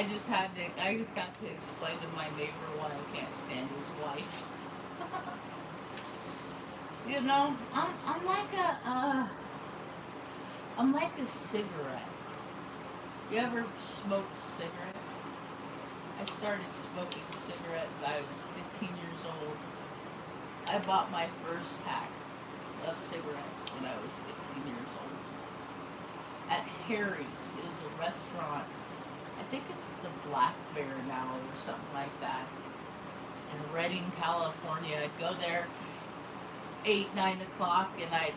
I just got to explain to my neighbor why I can't stand his wife. You know, I'm like a cigarette. You ever smoked cigarettes? I started smoking cigarettes. I was 15 years old. I bought my first pack of cigarettes when I was 15 years old at Harry's. It was a restaurant. I think it's the Black Bear now or something like that. In Redding, California. I'd go there 8, 9 o'clock, and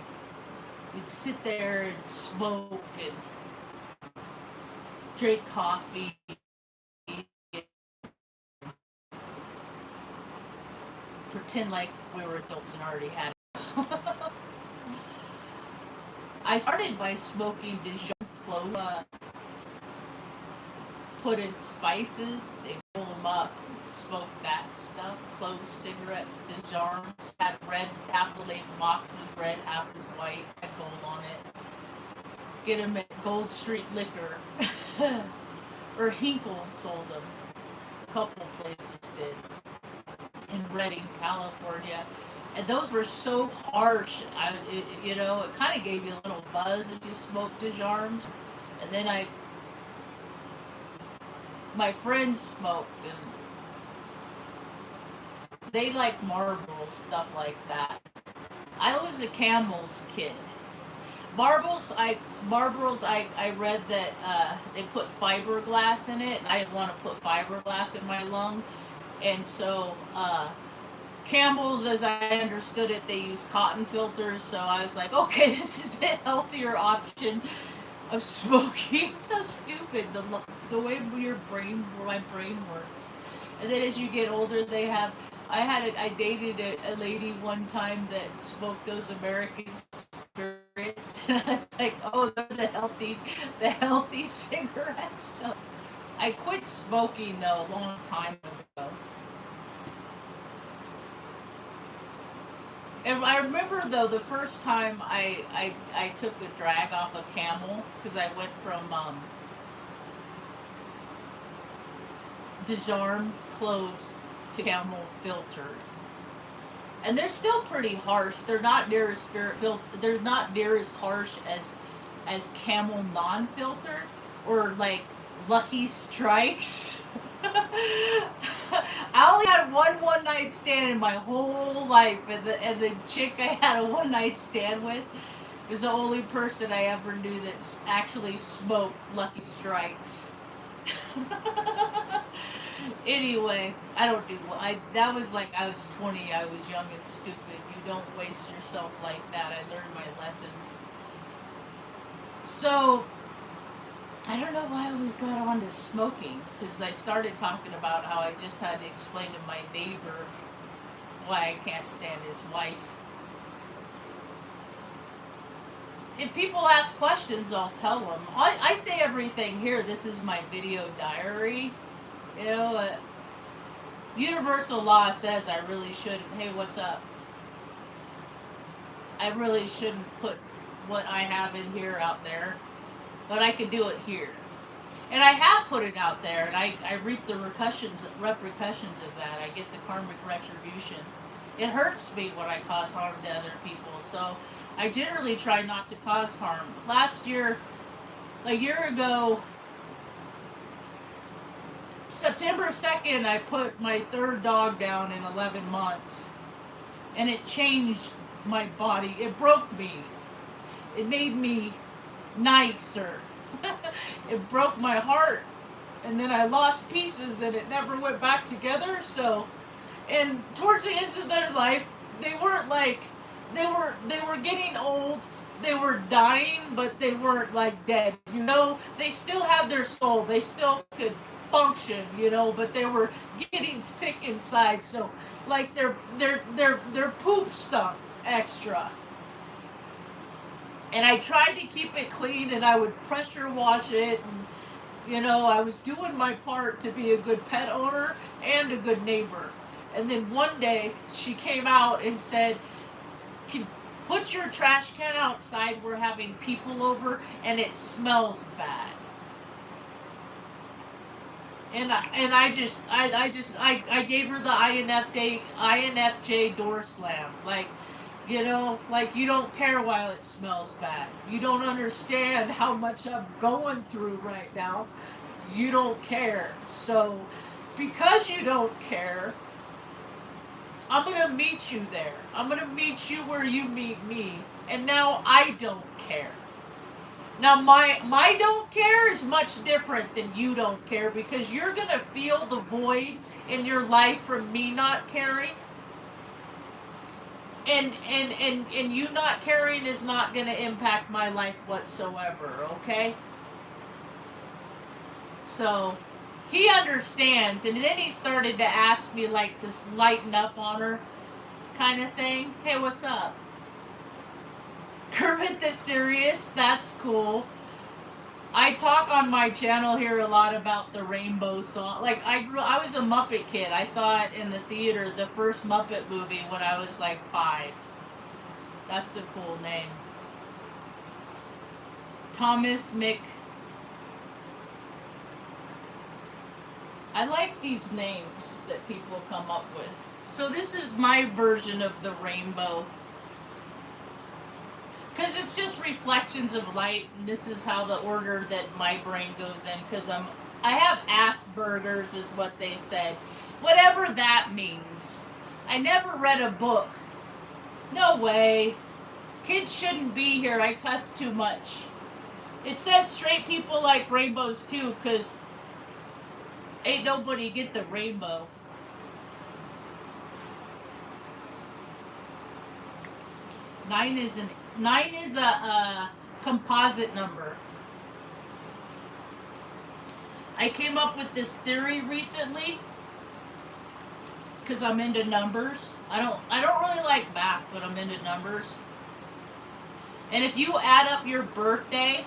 we'd sit there and smoke and drink coffee, pretend like we were adults and already had it. I started by smoking Dijon clove, put in spices, they roll them up, smoke that stuff, clove cigarettes, Dijon, had red, half the label box was red, half was white, had gold on it. Get them at Gold Street Liquor, or Hinkle sold them, a couple places did, in Redding, California. And those were so harsh, it kind of gave you a little buzz if you smoked Dijons. And then my friends smoked, and they like Marlboro, stuff like that. I was a Camel's kid. Marlboros, I read that they put fiberglass in it, and I didn't want to put fiberglass in my lung. And so, Campbell's, as I understood it, they use cotton filters, so I was like, okay, this is a healthier option of smoking. So stupid, the way my brain works. And then as you get older, I dated a lady one time that smoked those American cigarettes, and I was like, oh, they're the healthy cigarettes. So I quit smoking though a long time ago. And I remember though the first time I took a drag off a Camel, because I went from Dijon cloves to Camel filtered, and they're still pretty harsh. They're not near as they're not near as harsh as Camel non-filtered or like Lucky Strikes. I only had one night stand in my whole life, and the chick I had a one night stand with is the only person I ever knew that actually smoked Lucky Strikes. Anyway, I don't do that was like I was 20. I was young and stupid. You don't waste yourself like that. I learned my lessons. So I don't know why I always got on to smoking, because I started talking about how I just had to explain to my neighbor why I can't stand his wife. If people ask questions, I'll tell them. I say everything here. This is my video diary. You know, universal law says I really shouldn't. Hey, what's up? I really shouldn't put what I have in here out there, but I could do it here. And I have put it out there, and I reap the repercussions of that. I get the karmic retribution. It hurts me when I cause harm to other people, so I generally try not to cause harm. Last year, a year ago, September 2nd, I put my third dog down in 11 months, and it changed my body. It broke me. It made me nicer. It broke my heart, and then I lost pieces, and it never went back together. So, and towards the end of their life, they weren't like they were getting old. They were dying, but they weren't like dead. You know, they still had their soul. They still could function. You know, but they were getting sick inside. So, like their poop stunk extra. And I tried to keep it clean, and I would pressure wash it, and you know, I was doing my part to be a good pet owner and a good neighbor. And then one day she came out and said, put your trash can outside, we're having people over and it smells bad. I gave her the INFJ door slam. Like, you know, like you don't care while it smells bad. You don't understand how much I'm going through right now. You don't care. So, because you don't care, I'm gonna meet you there. I'm gonna meet you where you meet me. And now I don't care. Now my don't care is much different than you don't care, because you're gonna feel the void in your life from me not caring. And you not caring is not gonna impact my life whatsoever, okay? So he understands, and then he started to ask me like to lighten up on her kind of thing. Hey, what's up? Kermit the Serious, that's cool. I talk on my channel here a lot about the Rainbow song. Like I was a Muppet kid. I saw it in the theater, the first Muppet movie, when I was like 5. That's a cool name. Thomas Mick. I like these names that people come up with. So this is my version of the rainbow. Because it's just reflections of light, and this is how the order that my brain goes in, because I have Asperger's is what they said. Whatever that means. I never read a book. No way. Kids shouldn't be here. I cuss too much. It says straight people like rainbows too, because ain't nobody get the rainbow. Nine is a composite number. I came up with this theory recently because I'm into numbers. I don't really like math, but I'm into numbers. And if you add up your birthday,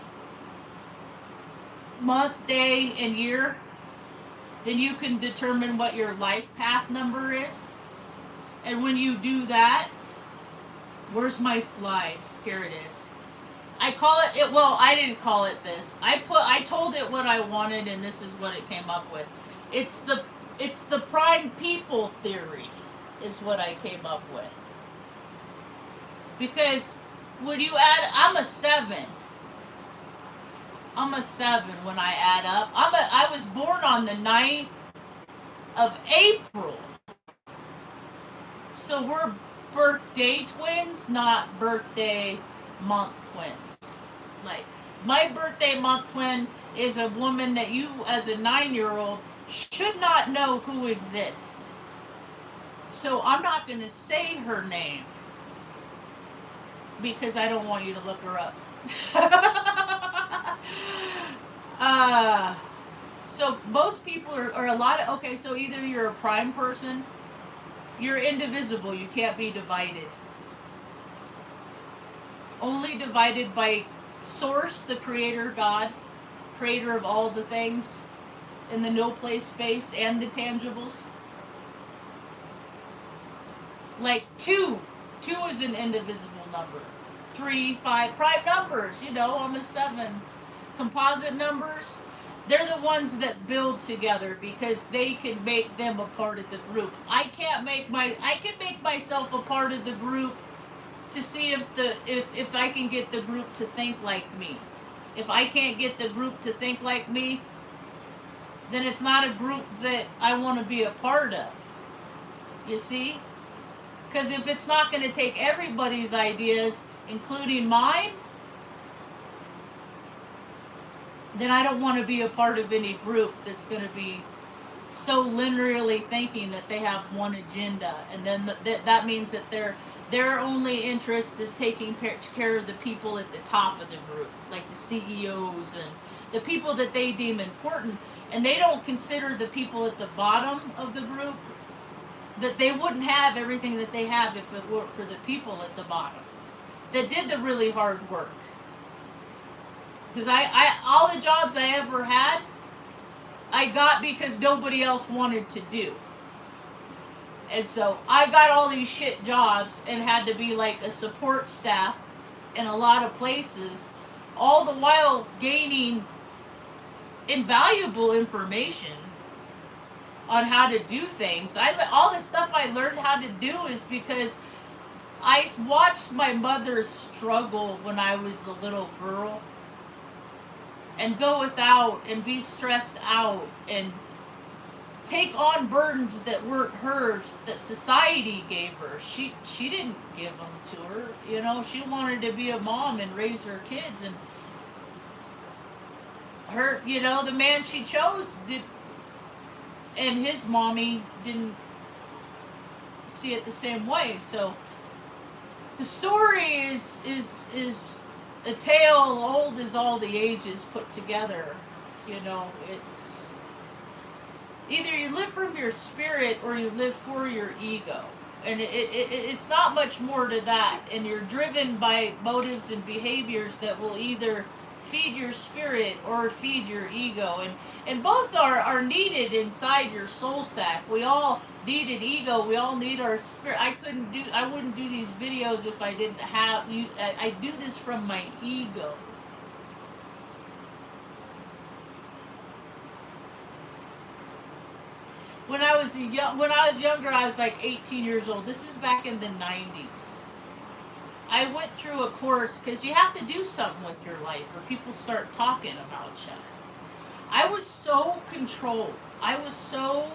month, day, and year, then you can determine what your life path number is. And when you do that, where's my slide? Here it is. I call it, well, I didn't call it this. I told it what I wanted, and this is what it came up with. It's the prime people theory is what I came up with. Because when you add, I'm a 7. I'm a 7 when I add up. I was born on the 9th of April. So we're birthday twins, not birthday month twins. Like, my birthday month twin is a woman that you, as a 9-year-old, should not know who exists. So I'm not going to say her name because I don't want you to look her up. So most people are a lot of, okay, so either you're a prime person, you're indivisible, you can't be divided. Only divided by Source, the creator, God, creator of all the things in the no place space and the tangibles. Like 2 is an indivisible number. 3, 5, prime numbers, you know, I'm a 7. Composite numbers, they're the ones that build together because they can make them a part of the group. I can make myself a part of the group to see if I can get the group to think like me. If I can't get the group to think like me, then it's not a group that I want to be a part of. You see? Because if it's not going to take everybody's ideas, including mine, then I don't want to be a part of any group that's going to be so linearly thinking that they have one agenda, and then that means that their only interest is taking care of the people at the top of the group, like the CEOs and the people that they deem important, and they don't consider the people at the bottom of the group, that they wouldn't have everything that they have if it weren't for the people at the bottom that did the really hard work. Because I all the jobs I ever had, I got because nobody else wanted to do. And so I got all these shit jobs and had to be like a support staff in a lot of places, all the while gaining invaluable information on how to do things. All the stuff I learned how to do is because I watched my mother struggle when I was a little girl and go without and be stressed out and take on burdens that weren't hers, that society gave her. She didn't give them to her. You know, she wanted to be a mom and raise her kids, and her, you know, the man she chose did, and his mommy didn't see it the same way. So the story is a tale old as all the ages put together. You know, it's either you live from your spirit or you live for your ego. And it's not much more to that. And you're driven by motives and behaviors that will either feed your spirit or feed your ego. And both are needed inside your soul sack. We all need an ego. We all need our spirit. I wouldn't do these videos if I didn't have you. I do this from my ego. When I was younger, I was like 18 years old. This is back in the 90s. I went through a course because you have to do something with your life or people start talking about you. I was so controlled. I was so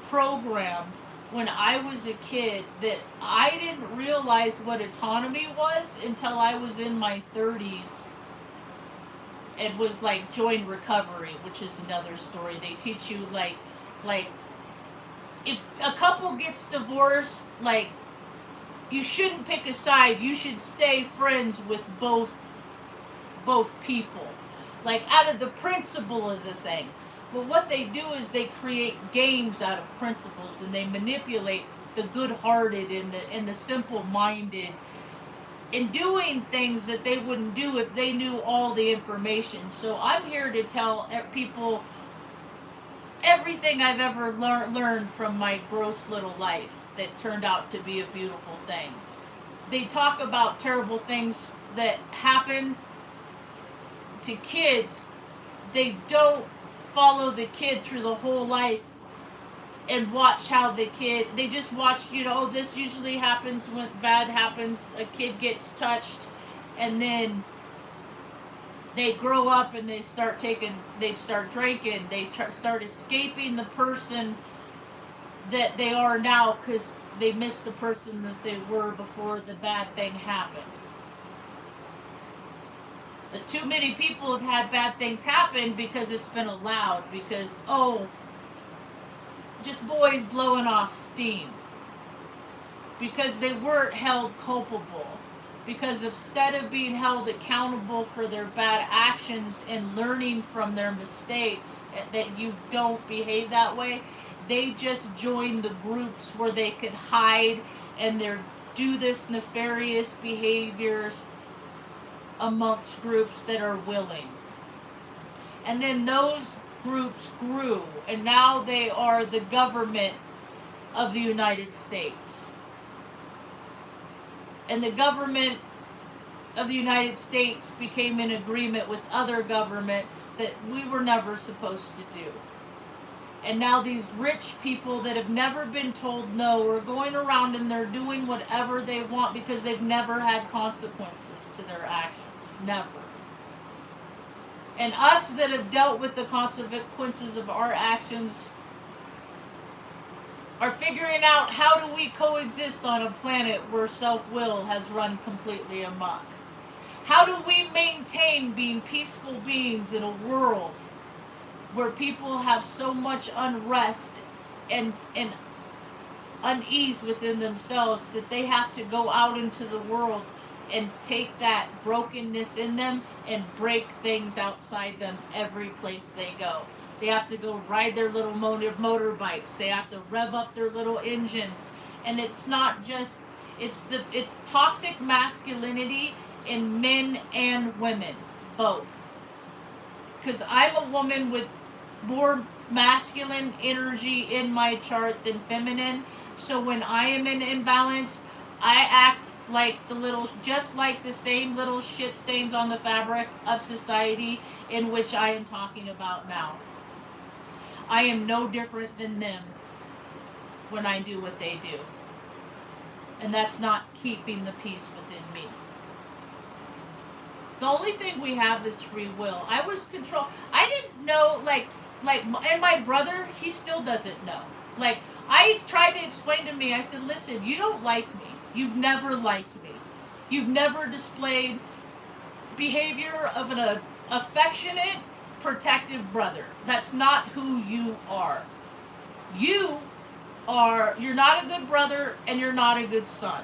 programmed when I was a kid that I didn't realize what autonomy was until I was in my 30s. It was like join recovery, which is another story. They teach you like if a couple gets divorced, like, you shouldn't pick a side. You should stay friends with both people, like, out of the principle of the thing. But what they do is they create games out of principles, and they manipulate the good-hearted and the simple-minded in doing things that they wouldn't do if they knew all the information. So I'm here to tell people everything I've ever learned from my gross little life that turned out to be a beautiful thing. They talk about terrible things that happen to kids. They don't follow the kid through the whole life and watch how the kid, they just watch, you know, oh, this usually happens when bad happens, a kid gets touched, and then they grow up and they start drinking, they start escaping the person that they are now because they miss the person that they were before the bad thing happened. But too many people have had bad things happen because it's been allowed, because, oh, just boys blowing off steam, because they weren't held culpable. Because instead of being held accountable for their bad actions and learning from their mistakes that you don't behave that way, they just join the groups where they could hide and do this nefarious behaviors amongst groups that are willing. And then those groups grew, and now they are the government of the United States. And the government of the United States became in agreement with other governments that we were never supposed to do. And now these rich people that have never been told no are going around and they're doing whatever they want because they've never had consequences to their actions. Never. And us that have dealt with the consequences of our actions are figuring out how do we coexist on a planet where self-will has run completely amok. How do we maintain being peaceful beings in a world where people have so much unrest and unease within themselves that they have to go out into the world and take that brokenness in them and break things outside them every place they go. They have to go ride their little motorbikes. They have to rev up their little engines. And it's not just, it's toxic masculinity in men and women, both. Because I'm a woman with more masculine energy in my chart than feminine. So when I am in imbalance, I act like just like the same little shit stains on the fabric of society in which I am talking about now. I am no different than them. when I do what they do. And that's not keeping the peace within me. The only thing we have is free will. I was controlled. I didn't know, and my brother, he still doesn't know. Like, I tried to explain to me, I said, listen, you don't like me. You've never liked me. You've never displayed behavior of an affectionate, protective brother. That's not who you are. You're not a good brother, and you're not a good son.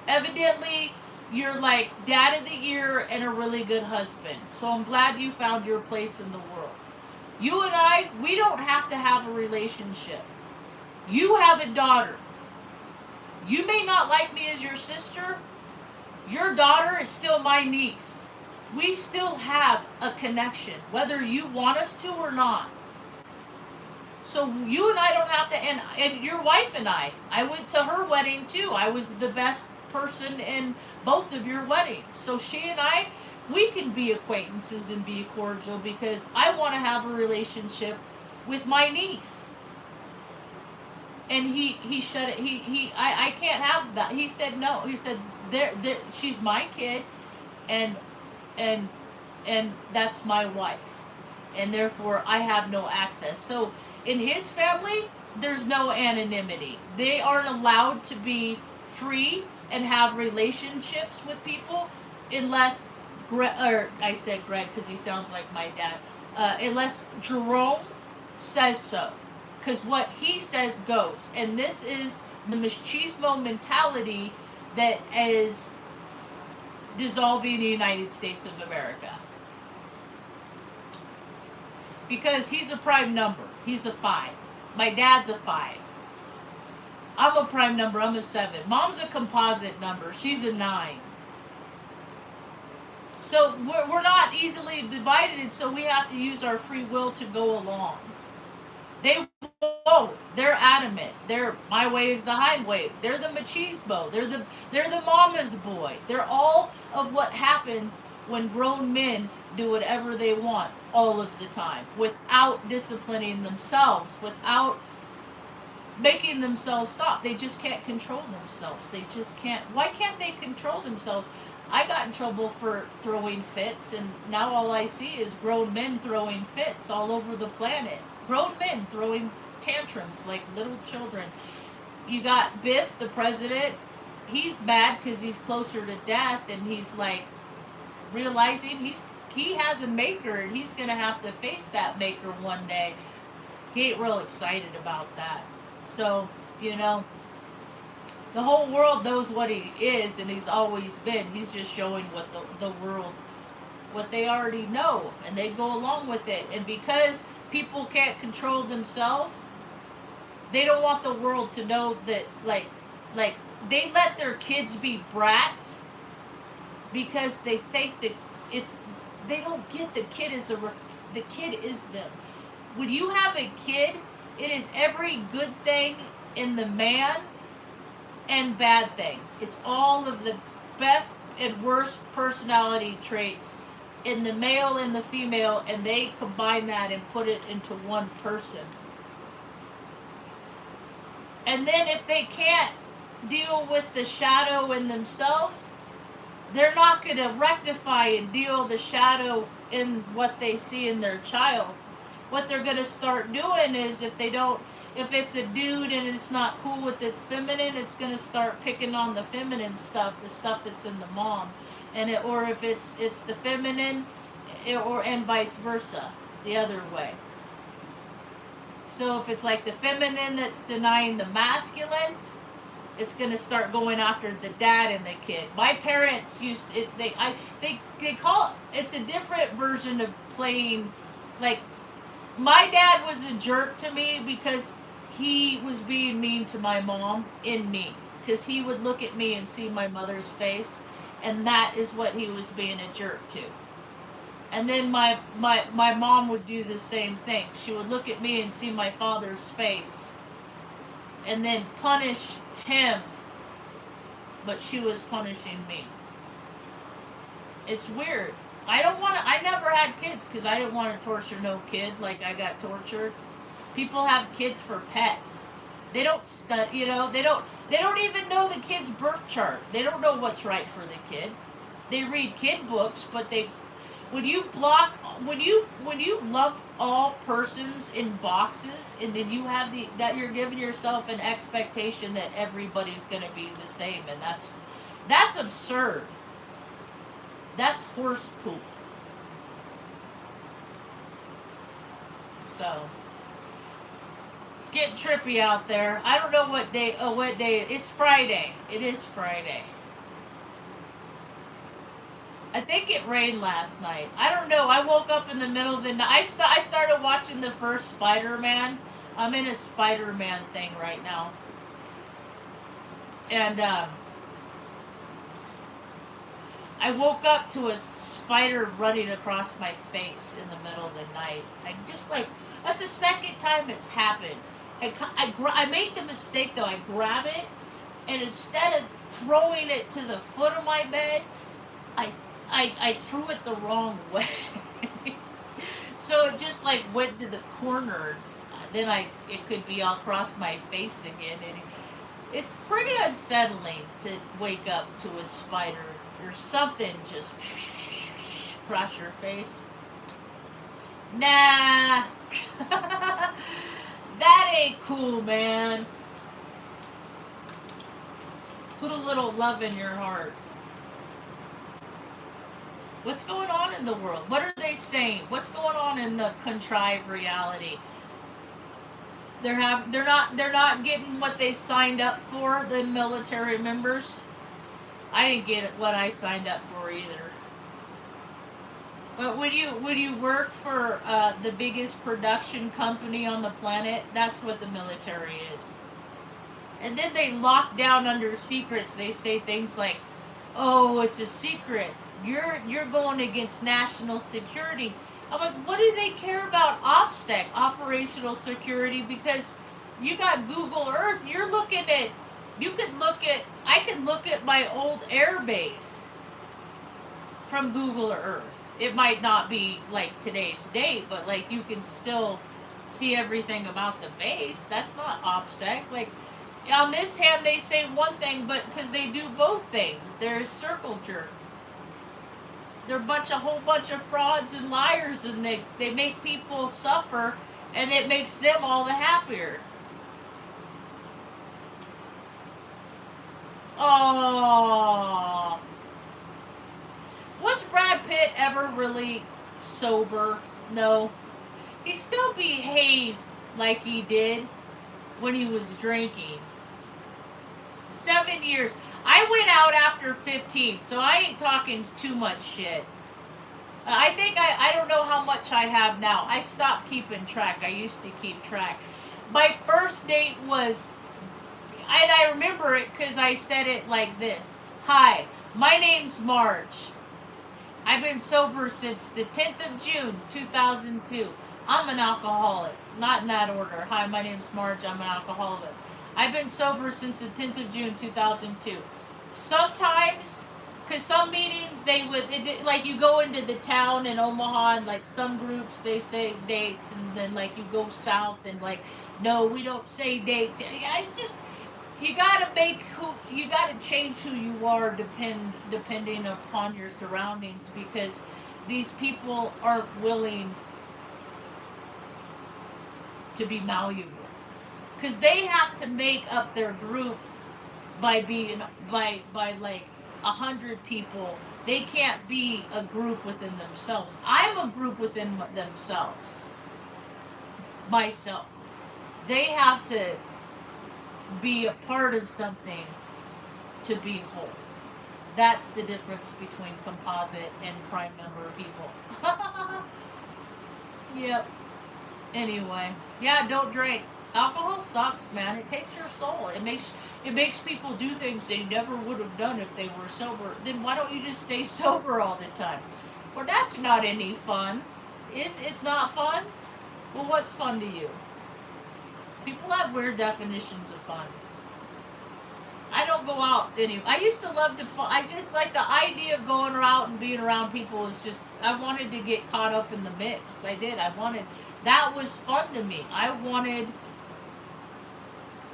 Evidently, you're like dad of the year and a really good husband. So I'm glad you found your place in the world. You and I, we don't have to have a relationship. You have a daughter. You may not like me as your sister. Your daughter is still my niece. We still have a connection, whether you want us to or not. So you and I don't have to, and your wife and I went to her wedding too. I was the best person in both of your weddings. So she and I, we can be acquaintances and be cordial because I want to have a relationship with my niece. And he shut it. I can't have that. He said no. He said she's my kid, and that's my wife, and therefore I have no access. So in his family, there's no anonymity. They aren't allowed to be free and have relationships with people unless I said Greg because he sounds like my dad. Unless Jerome says so. Because what he says goes. And this is the machismo mentality that is dissolving the United States of America. Because he's a prime number. He's a 5. My dad's a 5. I'm a prime number. I'm a 7. Mom's a composite number. She's a 9. So we're not easily divided, so we have to use our free will to go along. They won't. They're adamant. They're my way is the highway. They're the machismo. They're the mama's boy. They're all of what happens when grown men do whatever they want all of the time without disciplining themselves, without making themselves stop. They just can't control themselves. They just can't. Why can't they control themselves? I got in trouble for throwing fits, and now all I see is grown men throwing fits all over the planet. Grown men throwing tantrums like little children. You got Biff, the president. He's mad because he's closer to death, and he's like realizing he has a maker, and he's gonna have to face that maker one day. He ain't real excited about that. So, the whole world knows what he is, and he's always been. He's just showing what the world, what they already know, and they go along with it. And because people can't control themselves, they don't want the world to know that, like they let their kids be brats because they think that they don't get the kid is the kid is them. When you have a kid, it is every good thing in the man and bad thing. It's all of the best and worst personality traits in the male and the female, and they combine that and put it into one person. And then if they can't deal with the shadow in themselves, they're not going to rectify and deal the shadow in what they see in their child. What they're going to start doing is if it's a dude and it's not cool with its feminine, it's going to start picking on the feminine stuff, the stuff that's in the mom. Or if it's the feminine, and vice versa, the other way. So if it's like the feminine that's denying the masculine, it's going to start going after the dad and the kid. My parents used it. They call it's a different version of playing. Like, my dad was a jerk to me because he was being mean to my mom in me, because he would look at me and see my mother's face, and that is what he was being a jerk to. And then my mom would do the same thing. She would look at me and see my father's face and then punish him, but she was punishing me. It's weird. I never had kids because I didn't want to torture no kid like I got tortured. People have kids for pets. They don't study, you know, they don't even know the kid's birth chart. They don't know what's right for the kid. They read kid books, but they when you block when you lump all persons in boxes, and then you have that you're giving yourself an expectation that everybody's going to be the same, and that's absurd. That's horse poop. So it's getting trippy out there. I don't know what day. Oh, what day? It's Friday. It is Friday. I think it rained last night. I don't know. I woke up in the middle of the night. I started watching the first Spider-Man. I'm in a Spider-Man thing right now. And I woke up to a spider running across my face in the middle of the night. I just like, that's the second time it's happened. I make the mistake though. I grab it, and instead of throwing it to the foot of my bed, I threw it the wrong way. So it just like went to the corner. Then it could be all across my face again. And it's pretty unsettling to wake up to a spider or something just across your face. Nah. That ain't cool, man. Put a little love in your heart. What's going on in the world? What are they saying? What's going on in the contrived reality? They're not getting what they signed up for, the military members. I didn't get what I signed up for either. But would you work for the biggest production company on the planet? That's what the military is. And then they lock down under secrets. They say things like, "Oh, it's a secret. You're going against national security." I'm like, what do they care about OPSEC, operational security? Because you got Google Earth. I could look at my old air base from Google Earth. It might not be like today's date, but like you can still see everything about the base. That's not OPSEC. Like on this hand, they say one thing, but because they do both things, they're a circle jerk. They're a whole bunch of frauds and liars, and they make people suffer, and it makes them all the happier. Oh, was Brad Pitt ever really sober? No. He still behaved like he did when he was drinking. 7 years. I went out after 15, so I ain't talking too much shit. I think I don't know how much I have now. I stopped keeping track. I used to keep track. My first date was, and I remember it because I said it like this. "Hi, my name's Marge. I've been sober since the 10th of June, 2002. I'm an alcoholic." Not in that order. "Hi, my name's Marge. I'm an alcoholic. I've been sober since the 10th of June, 2002. Sometimes, because some meetings, like you go into the town in Omaha, and like some groups, they say dates, and then like you go south, and like, no, we don't say dates. You gotta change who you are depending upon your surroundings, because these people aren't willing to be malleable. Because they have to make up their group by like 100 people. They can't be a group within themselves. I'm a group within themselves. Myself. They have to be a part of something to be whole. That's the difference between composite and prime number people. Yep. Anyway, yeah, don't drink. Alcohol sucks, man. It takes your soul. It makes people do things they never would have done if they were sober. Then why don't you just stay sober all the time? Well, that's not any fun. It's not fun? Well, what's fun to you? People have weird definitions of fun. I don't go out anymore. I used to love to fun. I just like the idea of going out and being around people is just, I wanted to get caught up in the mix. I did. That was fun to me.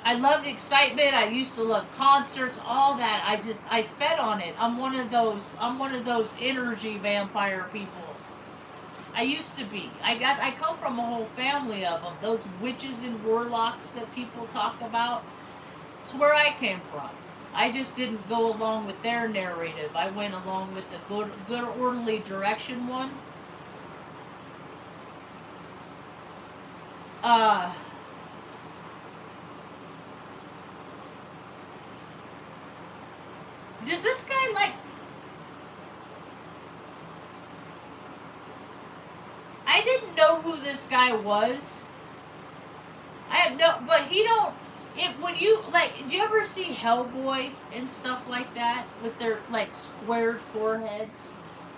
I I loved excitement. I used to love concerts, all that. I fed on it. I'm one of those energy vampire people. I used to be. I come from a whole family of them. Those witches and warlocks that people talk about. It's where I came from. I just didn't go along with their narrative. I went along with the good orderly direction one. Does this guy like... I didn't know who this guy was. I have no... But he don't... When you, like, do you ever see Hellboy and stuff like that? With their, like, squared foreheads?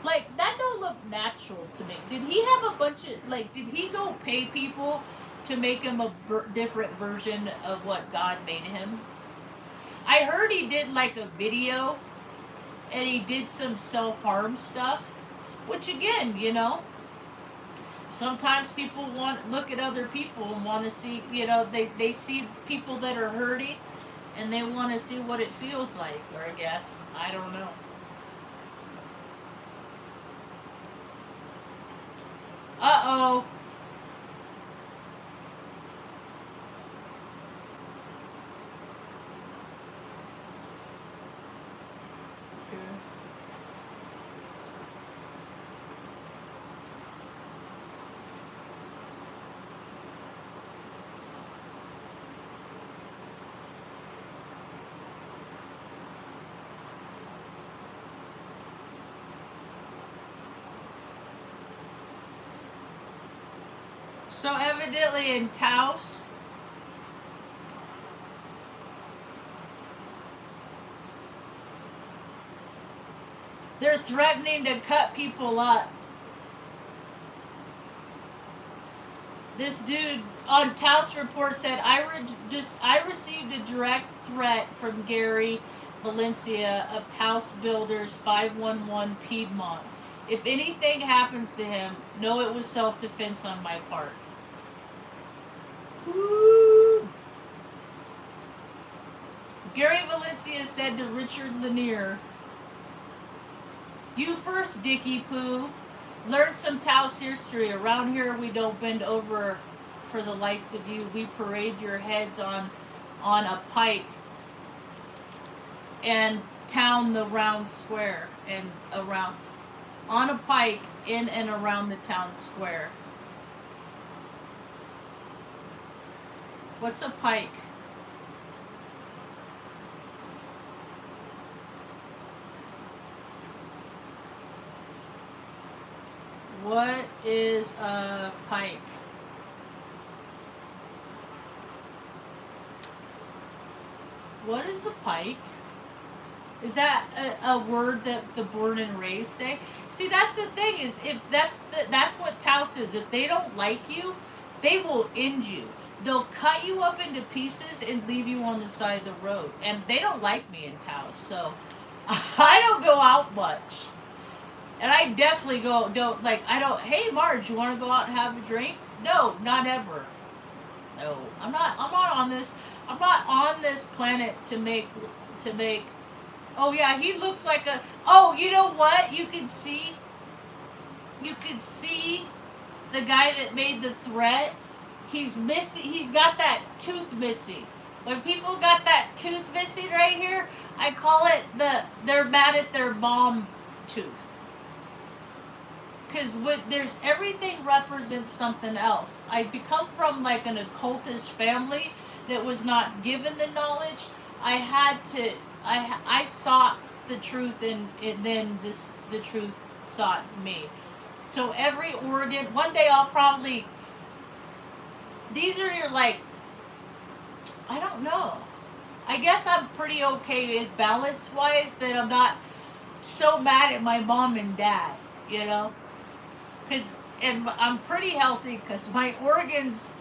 Like, that don't look natural to me. Did he have a bunch of... Like, did he go pay people to make him a different version of what God made him? I heard he did like a video and he did some self-harm stuff, which again, you know, sometimes people look at other people and want to see, you know, they see people that are hurting and they want to see what it feels like, or I guess, I don't know. Uh-oh. So evidently in Taos, they're threatening to cut people up. This dude on Taos report said, I received a direct threat from Gary Valencia of Taos Builders 511 Piedmont. If anything happens to him, know it was self-defense on my part. Woo! Gary Valencia said to Richard Lanier, "You first, Dickie Pooh. Learn some Taos history. Around here we don't bend over for the likes of you. We parade your heads on a pike and town the round square and around on a pike in and around the town square." What's a pike? What is a pike? What is a pike? Is that a word that the born and raised say? See, that's the thing, is if that's what Taos is. If they don't like you, they will end you. They'll cut you up into pieces and leave you on the side of the road. And they don't like me in Taos, so I don't go out much. And I definitely hey Marge, you want to go out and have a drink? No, not ever. No, I'm not on this planet to make, oh yeah, he looks like a, oh, you know what? You could see the guy that made the threat. He's missing, he's got that tooth missing. When people got that tooth missing right here, I call it they're mad at their mom tooth. Because there's, everything represents something else. I come from like an occultist family that was not given the knowledge. I sought the truth, and then the truth sought me. So every organ, one day I'll probably, these are your, like, I don't know. I guess I'm pretty okay with balance-wise, that I'm not so mad at my mom and dad, you know? And I'm pretty healthy, because my organs,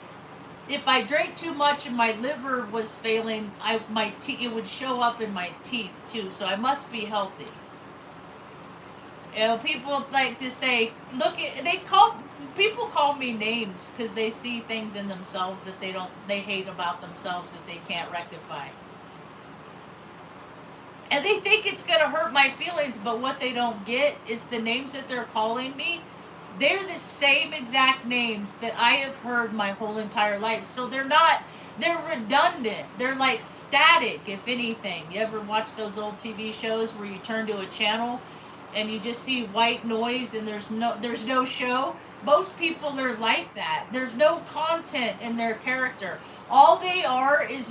if I drank too much and my liver was failing, it would show up in my teeth too, so I must be healthy. You know, people like to say, people call me names because they see things in themselves that they hate about themselves that they can't rectify. And they think it's going to hurt my feelings, but what they don't get is the names that they're calling me. They're the same exact names that I have heard my whole entire life. So they're redundant. They're like static, if anything. You ever watch those old TV shows where you turn to a channel and you just see white noise and there's no show? Most people are like that. There's no content in their character. All they are is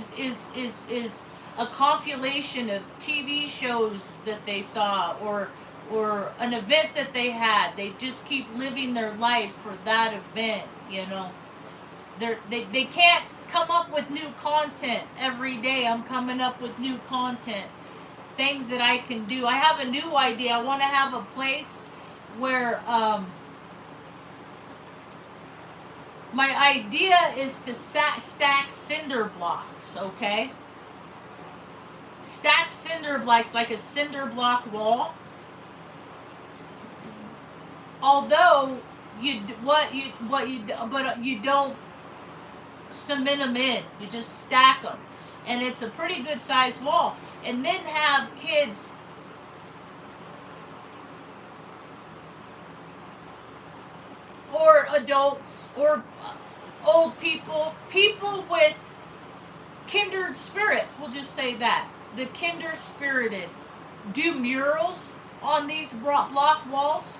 a compilation of TV shows that they saw or an event that they had. They just keep living their life for that event, you know. They can't come up with new content every day. I'm coming up with new content, things that I can do. I have a new idea. I want to have a place where my idea is to stack cinder blocks, okay? Stack cinder blocks like a cinder block wall. Although you don't cement them in. You just stack them, and it's a pretty good sized wall. And then have kids or adults or old people with kindred spirits. We'll just say that the kindred spirited do murals on these block walls.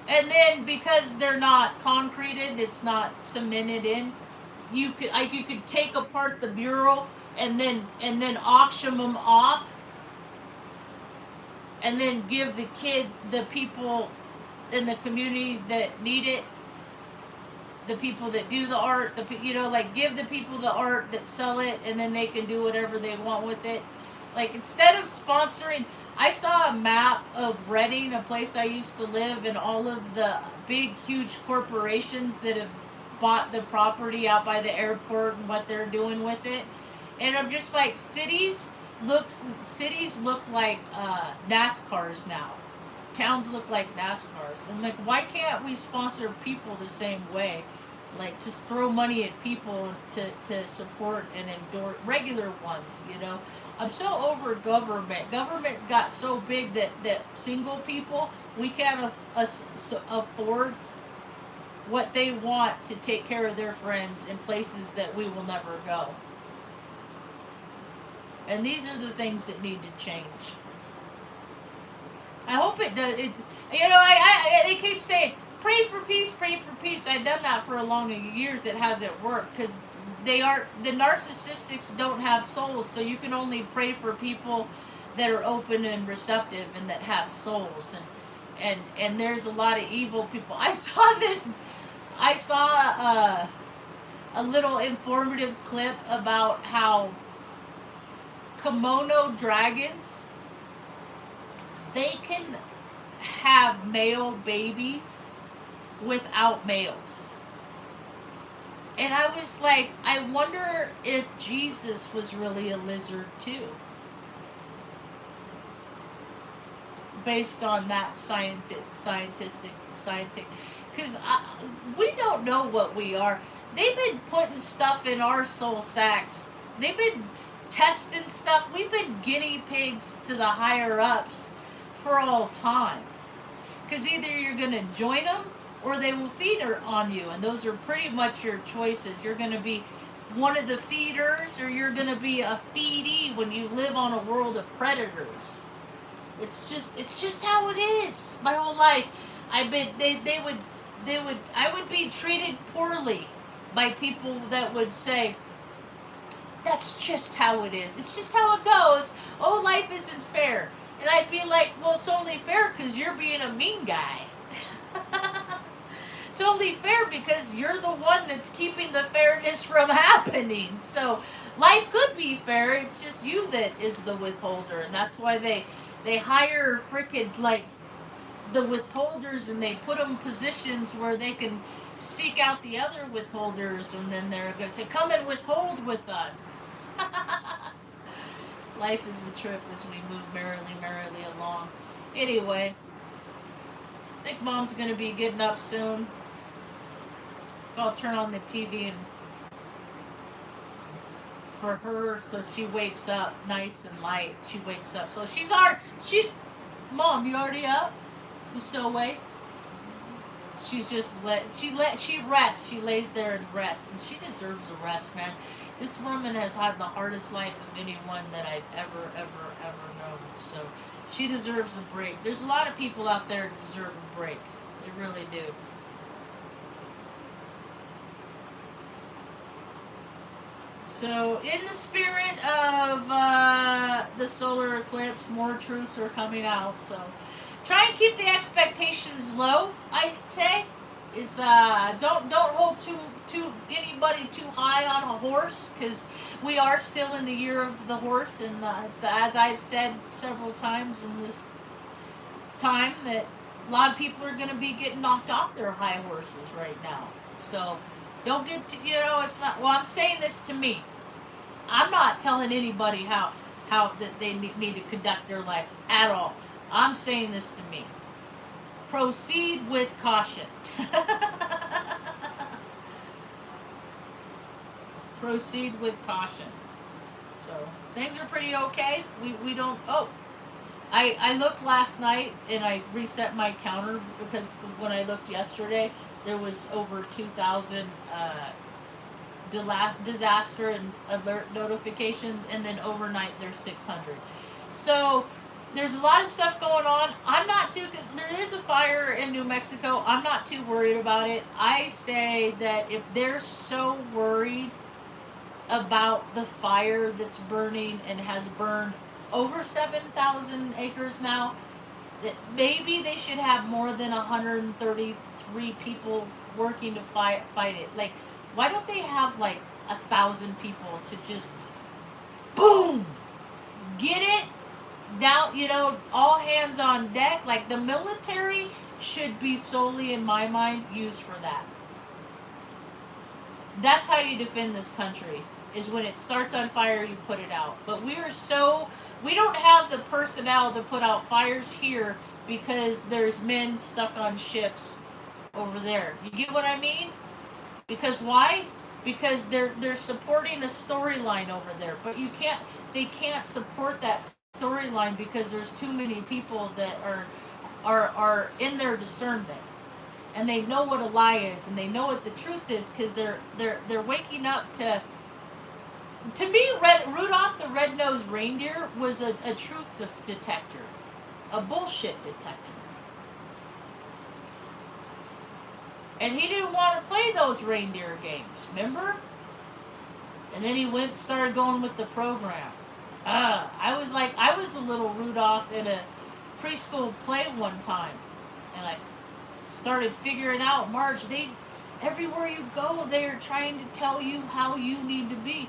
And then because they're not concreted, it's not cemented in, you could take apart the mural and then auction them off, and then give the kids, the people in the community that need it, the people that do the art, give the people the art that sell it, and then they can do whatever they want with it. Like, instead of sponsoring, I saw a map of Redding, a place I used to live, and all of the big, huge corporations that have bought the property out by the airport and what they're doing with it. And I'm just like, cities look like NASCARs now. Towns look like NASCARs. I'm like, why can't we sponsor people the same way? Like, just throw money at people to support and endorse regular ones, you know? I'm so over government. Government got so big that single people, we can't afford what they want to take care of their friends in places that we will never go. And these are the things that need to change. I hope it does. It's, you know, they keep saying, pray for peace, pray for peace. I've done that for a long years. It hasn't worked because the narcissists don't have souls, so you can only pray for people that are open and receptive and that have souls, and there's a lot of evil people. I saw a little informative clip about how kimono dragons, they can have male babies without males. And I was like, I wonder if Jesus was really a lizard too. Based on that scientific, because we don't know what we are. They've been putting stuff in our soul sacks. They've been testing stuff. We've been guinea pigs to the higher ups for all time. Because either you're going to join them or they will feed on you, and those are pretty much your choices. You're going to be one of the feeders, or you're going to be a feedee when you live on a world of predators. It's just how it is. My whole life, I would be treated poorly by people that would say, that's just how it is. It's just how it goes. Oh, life isn't fair. And I'd be like, well, it's only fair because you're being a mean guy. It's only fair because you're the one that's keeping the fairness from happening. So life could be fair. It's just you that is the withholder. And that's why they hire frickin' like the withholders, and they put them in positions where they can seek out the other withholders, and then they're going to say, come and withhold with us. Life is a trip as we move merrily, merrily along. Anyway, I think Mom's going to be getting up soon. I'll turn on the TV and for her so she wakes up nice and light. She wakes up. So she's already, Mom, you already up? You still awake? She's just she rests. She lays there and rests, and she deserves a rest, man. This woman has had the hardest life of anyone that I've ever known. So she deserves a break. There's a lot of people out there that deserve a break. They really do. So, in the spirit of the solar eclipse, more truths are coming out. So, try and keep the expectations low. I say is don't hold anybody too high on a horse, because we are still in the year of the horse, and as I've said several times in this time, that a lot of people are going to be getting knocked off their high horses right now. So don't get to, it's not, well, I'm saying this to me. I'm not telling anybody how that they need to conduct their life at all. I'm saying this to me. Proceed with caution. Proceed with caution. So things are pretty okay. We don't. Oh, I looked last night and I reset my counter because when I looked yesterday, there was over 2,000 disaster and alert notifications, and then overnight there's 600. So there's a lot of stuff going on. I'm not too, because there is a fire in New Mexico. I'm not too worried about it. I say that if they're so worried about the fire that's burning and has burned over 7,000 acres now, that maybe they should have more than 133 people working to fight it. Like, why don't they have like 1,000 people to just boom, get it now? All hands on deck. Like, the military should be solely, in my mind, used for that. That's how you defend this country, is when it starts on fire, you put it out. But we don't have the personnel to put out fires here because there's men stuck on ships over there. You get what I mean? Because why? Because they're supporting a storyline over there. But they can't support that storyline because there's too many people that are in their discernment. And they know what a lie is, and they know what the truth is, because they're waking up to me. Rudolph the Red-Nosed Reindeer was a truth detector, a bullshit detector. And he didn't want to play those reindeer games, remember? And then he started going with the program. I was a little Rudolph in a preschool play one time, and I started figuring out, Marge, everywhere you go, they're trying to tell you how you need to be.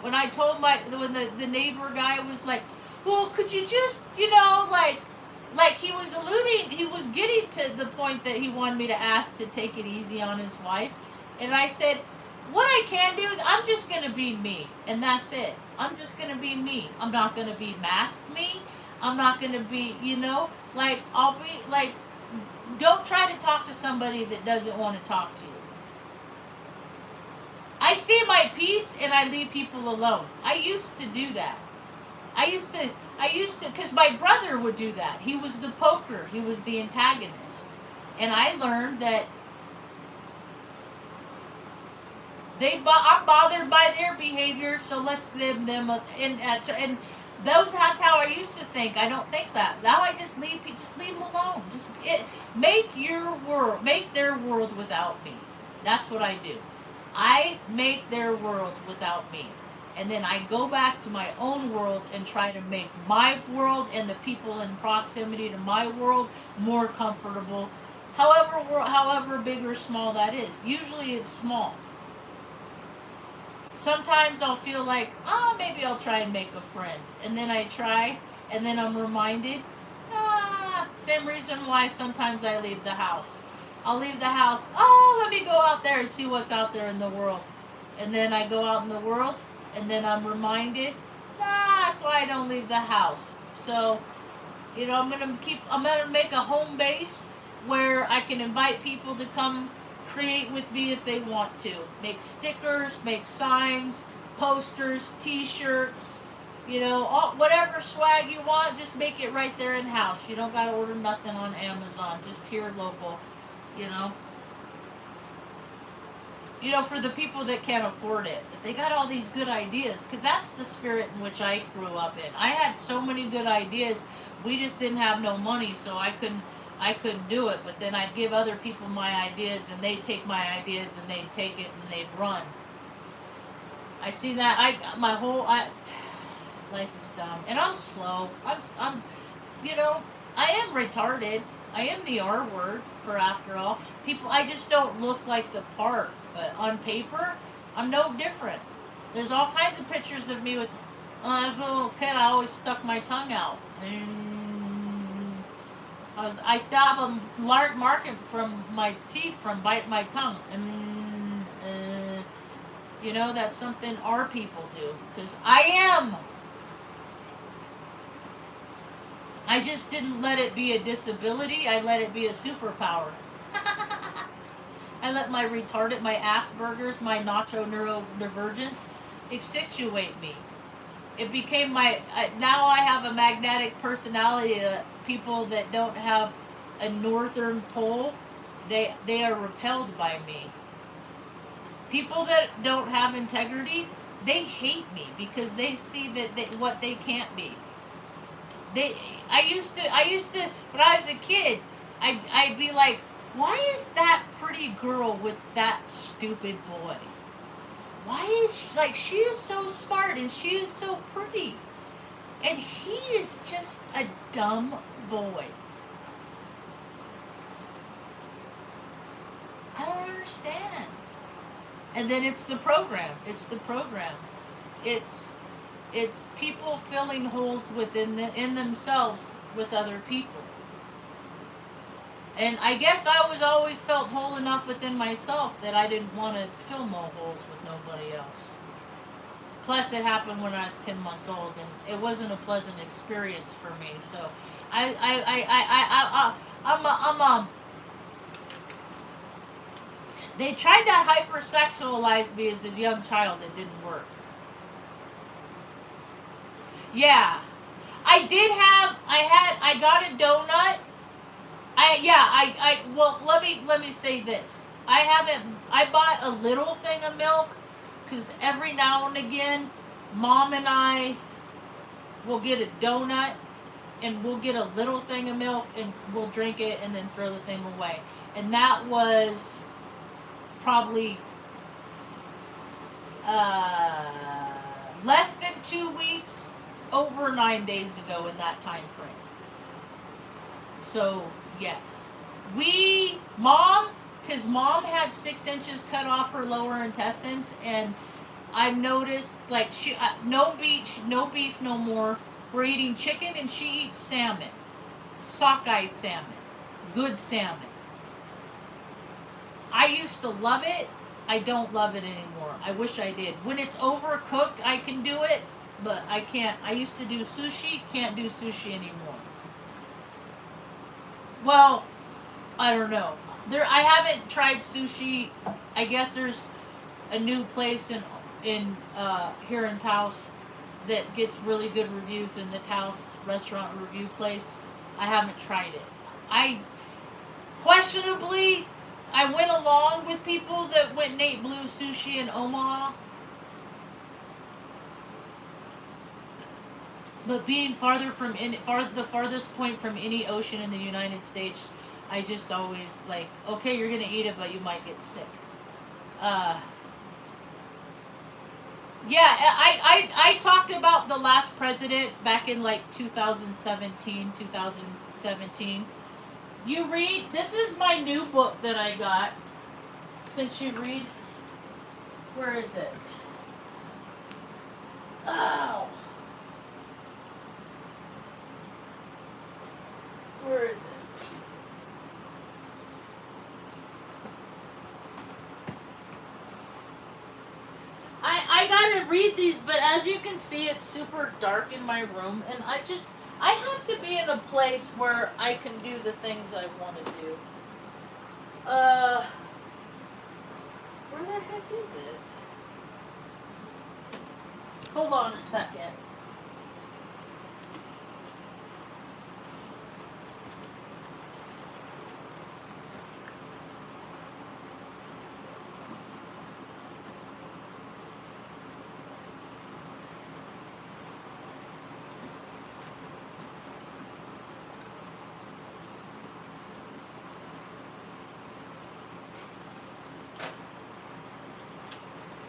When I told when the neighbor guy was like, well, could you just, like he was getting to the point that he wanted me to ask to take it easy on his wife. And I said, what I can do is I'm just going to be me. And that's it. I'm just going to be me. I'm not going to be masked me. I'm not going to be, I'll be, don't try to talk to somebody that doesn't want to talk to you. I say my piece and I leave people alone. I used to do that. I used to, because my brother would do that. He was the poker. He was the antagonist. And I learned that I'm bothered by their behavior, so let's give them and that's how I used to think. I don't think that. Now I just leave them alone. Make their world without me. That's what I do. I make their world without me. And then I go back to my own world and try to make my world and the people in proximity to my world more comfortable, however big or small that is. Usually it's small. Sometimes I'll feel like, maybe I'll try and make a friend. And then I try, and then I'm reminded, same reason why sometimes I leave the house. I'll leave the house, let me go out there and see what's out there in the world. And then I go out in the world, and then I'm reminded, that's why I don't leave the house. So, You know, I'm gonna make a home base where I can invite people to come create with me if they want to. Make stickers, make signs, posters, t-shirts, you know, whatever swag you want, just make it right there in house. You don't gotta order nothing on Amazon, just here local, you know. You know, for the people that can't afford it, they got all these good ideas, because that's the spirit in which I grew up in. I had so many good ideas, we just didn't have no money, so I couldn't do it. But then I'd give other people my ideas, and they'd take my ideas, and they'd take it, and they'd run. I see that. Life is dumb, and I'm slow. I'm, you know, I am retarded. I am the R word, for after all. People, I just don't look like the part. But on paper, I'm no different. There's all kinds of pictures of me with, as a little kid, I always stuck my tongue out. I still have a large mark from my teeth from biting my tongue. You know, that's something our people do. Because I am. I just didn't let it be a disability. I let it be a superpower. I let my retarded, my Asperger's, my nacho neurodivergence accentuate me. It became now I have a magnetic personality. People that don't have a northern pole, they are repelled by me. People that don't have integrity, they hate me because they see that what they can't be. I used to, when I was a kid, I'd be like, why is that pretty girl with that stupid boy? Why is she is so smart and she is so pretty, and he is just a dumb boy. I don't understand. And then it's the program. It's people filling holes in themselves with other people. And I guess I always felt whole enough within myself that I didn't want to fill no holes with nobody else. Plus, it happened when I was 10 months old, and it wasn't a pleasant experience for me. So, they tried to hypersexualize me as a young child. It didn't work. Yeah, I got a donut. Well, let me say this. I bought a little thing of milk, because every now and again, Mom and I will get a donut, and we'll get a little thing of milk, and we'll drink it, and then throw the thing away. And that was probably less than 2 weeks, over 9 days ago in that time frame. So, yes. Because Mom had 6 inches cut off her lower intestines, and I've noticed, like, no beef no more. We're eating chicken, and she eats salmon. Sockeye salmon. Good salmon. I used to love it. I don't love it anymore. I wish I did. When it's overcooked, I can do it, but I can't. I used to do sushi, can't do sushi anymore. Well, I don't know. I haven't tried sushi. I guess there's a new place in here in Taos that gets really good reviews, in the Taos restaurant review place. I haven't tried it. Questionably, I went along with people that went and ate blue sushi in Omaha. But being the farthest point from any ocean in the United States, I just always like, okay, you're gonna eat it, but you might get sick. I talked about the last president back in like 2017. You read, this is my new book that I got. Since you read, where is it? Oh. Where is it? I gotta read these, but as you can see, it's super dark in my room, and I have to be in a place where I can do the things I want to do. Where the heck is it? Hold on a second.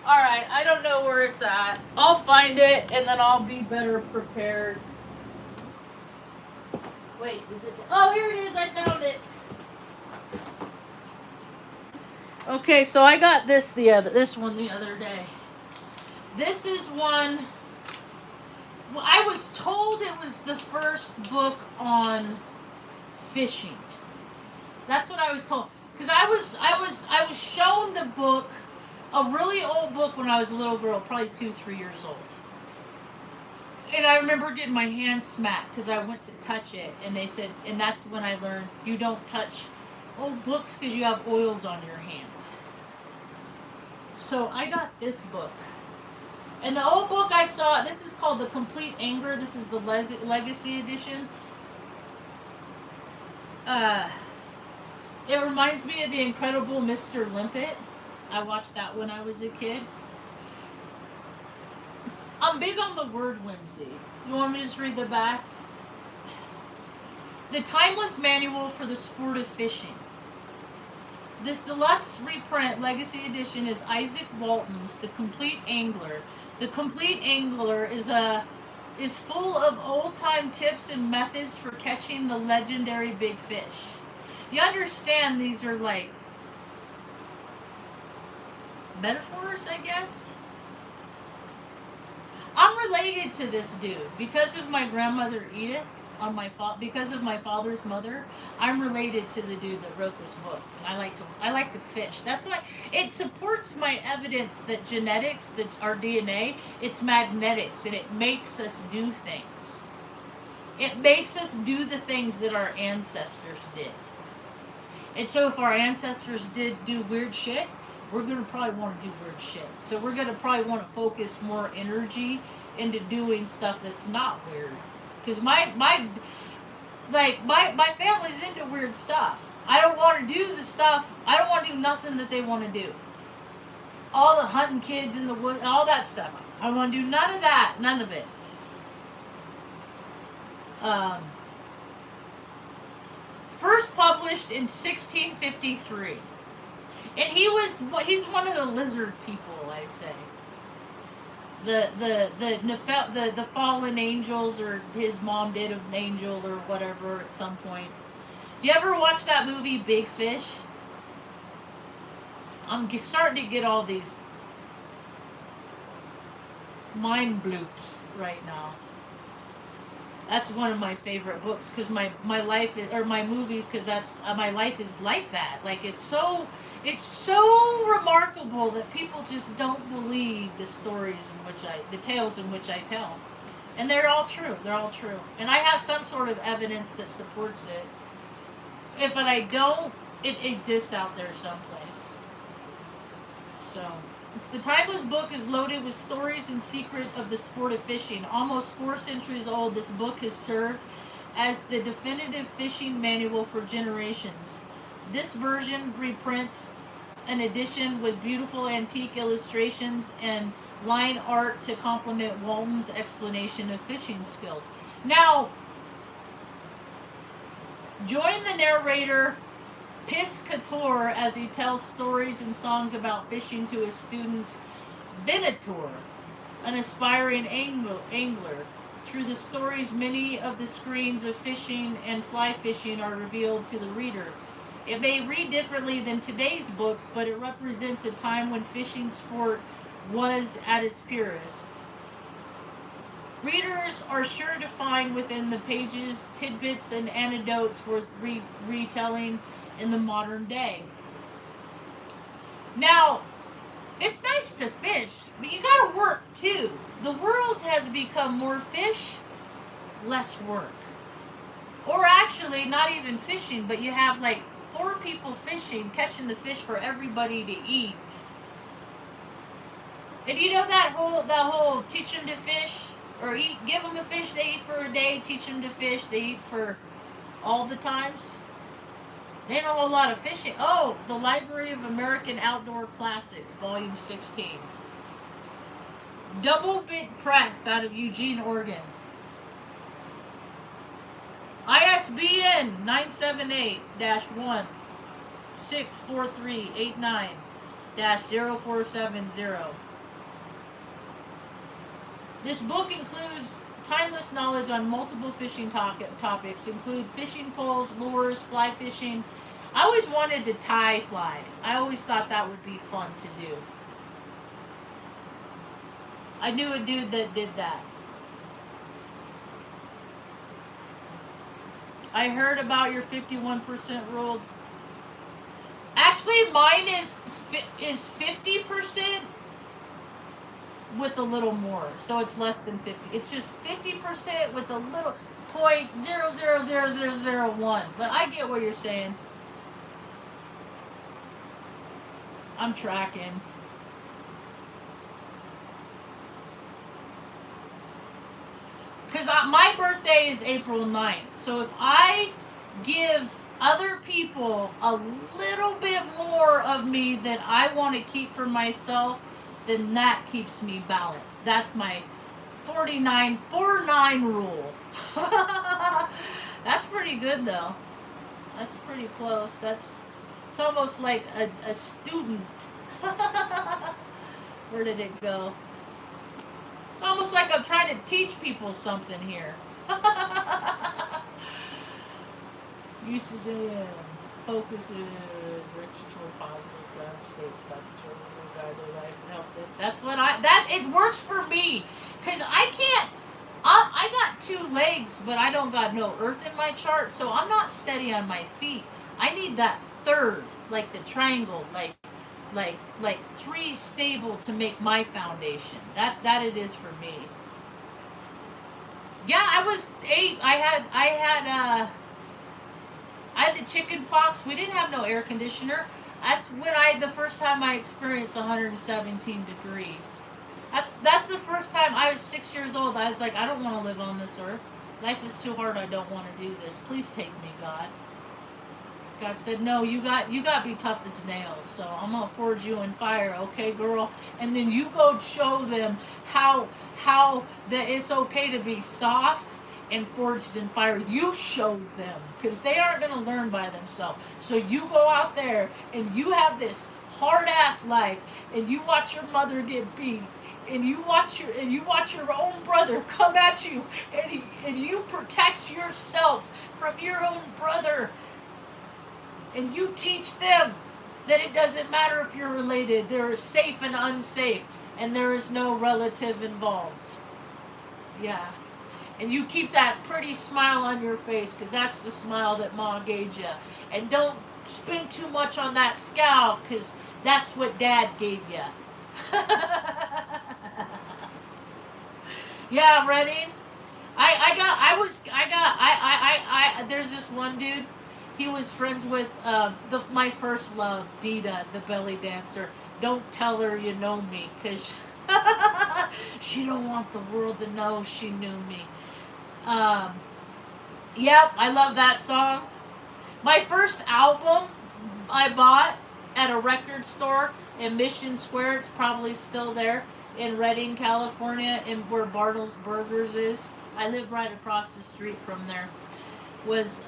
Alright, I don't know where it's at. I'll find it and then I'll be better prepared. Wait, is it? Oh, here it is. I found it. Okay, so I got this one the other day. This is one. I was told it was the first book on fishing. That's what I was told. Because I was shown the book, a really old book when I was a little girl, probably 2-3 years old. And I remember getting my hand smacked because I went to touch it, and they said, and that's when I learned you don't touch old books because you have oils on your hands. So I got this book. And the old book I saw, this is called The Complete Angler. This is the Legacy Edition. It reminds me of The Incredible Mr. Limpet. I watched that when I was a kid. I'm big on the word whimsy. You want me to just read the back? The Timeless Manual for the Sport of Fishing. This deluxe reprint legacy edition is Isaac Walton's The Complete Angler. The Complete Angler is full of old-time tips and methods for catching the legendary big fish. You understand these are like metaphors, I guess? I'm related to this dude because of my grandmother Edith. Because of my father's mother, I'm related to the dude that wrote this book, and I like to fish. That's why it supports my evidence that genetics, that our DNA, it's magnetics, and it makes us do things. It makes us do the things that our ancestors did. And so if our ancestors did do weird shit, we're going to probably want to do weird shit. So we're going to probably want to focus more energy into doing stuff that's not weird. Because my family's into weird stuff. I don't want to do the stuff. I don't want to do nothing that they want to do. All the hunting kids in the woods, all that stuff. I don't want to do none of that. None of it. First published in 1653. And he's one of the lizard people, I say. The fallen angels, or his mom did of an angel or whatever at some point. Do you ever watch that movie Big Fish? I'm starting to get all these mind bloops right now. That's one of my favorite books because my life is, or my movies, because that's my life is like that. Like it's so remarkable that people just don't believe the stories the tales in which I tell, and they're all true. They're all true, and I have some sort of evidence that supports it. If I don't, it exists out there someplace. So. The timeless book is loaded with stories and secret of the sport of fishing. Almost 4 centuries old, this book has served as the definitive fishing manual for generations. This version reprints an edition with beautiful antique illustrations and line art to complement Walton's explanation of fishing skills. Now, join the narrator Piscator as he tells stories and songs about fishing to his students Venator, an aspiring angler. Through the stories, many of the screens of fishing and fly fishing are revealed to the reader. It may read differently than today's books, but it represents a time when fishing sport was at its purest. Readers are sure to find within the pages tidbits and anecdotes worth retelling in the modern day. Now, it's nice to fish, but you gotta work too. The world has become more fish, less work. Or actually, not even fishing, but you have like 4 people fishing, catching the fish for everybody to eat. And you know that whole teach them to fish or eat, give them a fish they eat for a day, teach them to fish they eat for all the times. They know a whole lot of fishing. Oh, the Library of American Outdoor Classics, Volume 16. Double bit press out of Eugene, Oregon. ISBN 978-1-64389-0470. This book includes timeless knowledge on multiple fishing topics, include fishing poles, lures, fly fishing. I always wanted to tie flies. I always thought that would be fun to do. I knew a dude that did that. I heard about your 51% rule. Actually, mine is 50% with a little more, so it's less than 50. It's just 50% with a little 0.000001. But I get what you're saying. I'm tracking. Because my birthday is April 9th. So if I give other people a little bit more of me than I want to keep for myself, then that keeps me balanced. That's my 49 rule. That's pretty good though. That's pretty close. It's almost like a student. Where did it go? It's almost like I'm trying to teach people something here. Usage in focuses, toward positive ground states, guide their life and help them. That's what it works for me. Because I can't, I got 2 legs, but I don't got no earth in my chart, so I'm not steady on my feet. I need that third, like the triangle, like 3 stable to make my foundation. That it is for me. Yeah, I was 8. I had the chicken pox. We didn't have no air conditioner. That's when the first time I experienced 117 degrees. That's the first time. I was 6 years old. I was like, I don't want to live on this earth. Life is too hard. I don't want to do this. Please take me, God. God said, no, you got to be tough as nails. So I'm going to forge you in fire, okay, girl? And then you go show them how that it's okay to be soft and forged in fire. You show them, because they aren't going to learn by themselves. So you go out there and you have this hard-ass life, and you watch your mother get beat, and you watch your own brother come at you, and you protect yourself from your own brother. And you teach them that it doesn't matter if you're related. There is safe and unsafe. And there is no relative involved. Yeah. And you keep that pretty smile on your face, because that's the smile that Ma gave you. And don't spend too much on that scowl, because that's what Dad gave you. Yeah, ready? There's this one dude. He was friends with my first love, Dita, the belly dancer. Don't tell her you know me, because she don't want the world to know she knew me. Yep, I love that song. My first album I bought at a record store in Mission Square. It's probably still there in Redding, California, where Bartle's Burgers is. I live right across the street from there. Was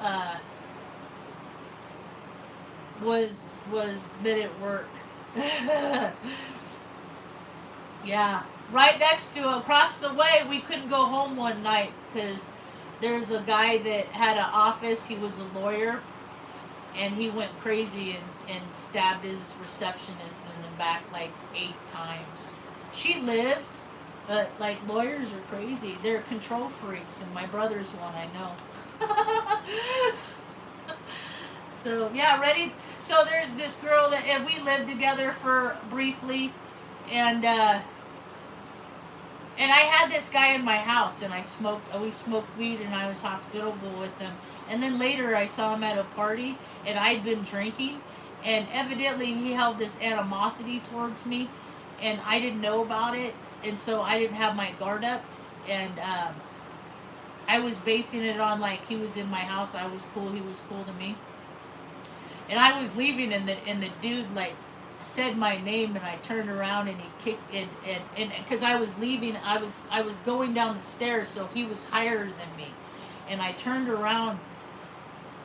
Men at Work. Yeah, right next to, across the way. We couldn't go home one night because there's a guy that had an office. He was a lawyer, and he went crazy and stabbed his receptionist in the back like 8 times. She lived, but like lawyers are crazy. They're control freaks, and my brother's one, I know. So yeah, ready? So there's this girl that, and we lived together for briefly, and And I had this guy in my house, and we smoked weed, and I was hospitable with him. And then later, I saw him at a party, and I'd been drinking, and evidently he held this animosity towards me, and I didn't know about it, and so I didn't have my guard up, and I was basing it on like he was in my house, I was cool, he was cool to me, and I was leaving, and the dude like said my name, and I turned around, and he kicked, and because I was leaving, I was going down the stairs, so he was higher than me, and I turned around,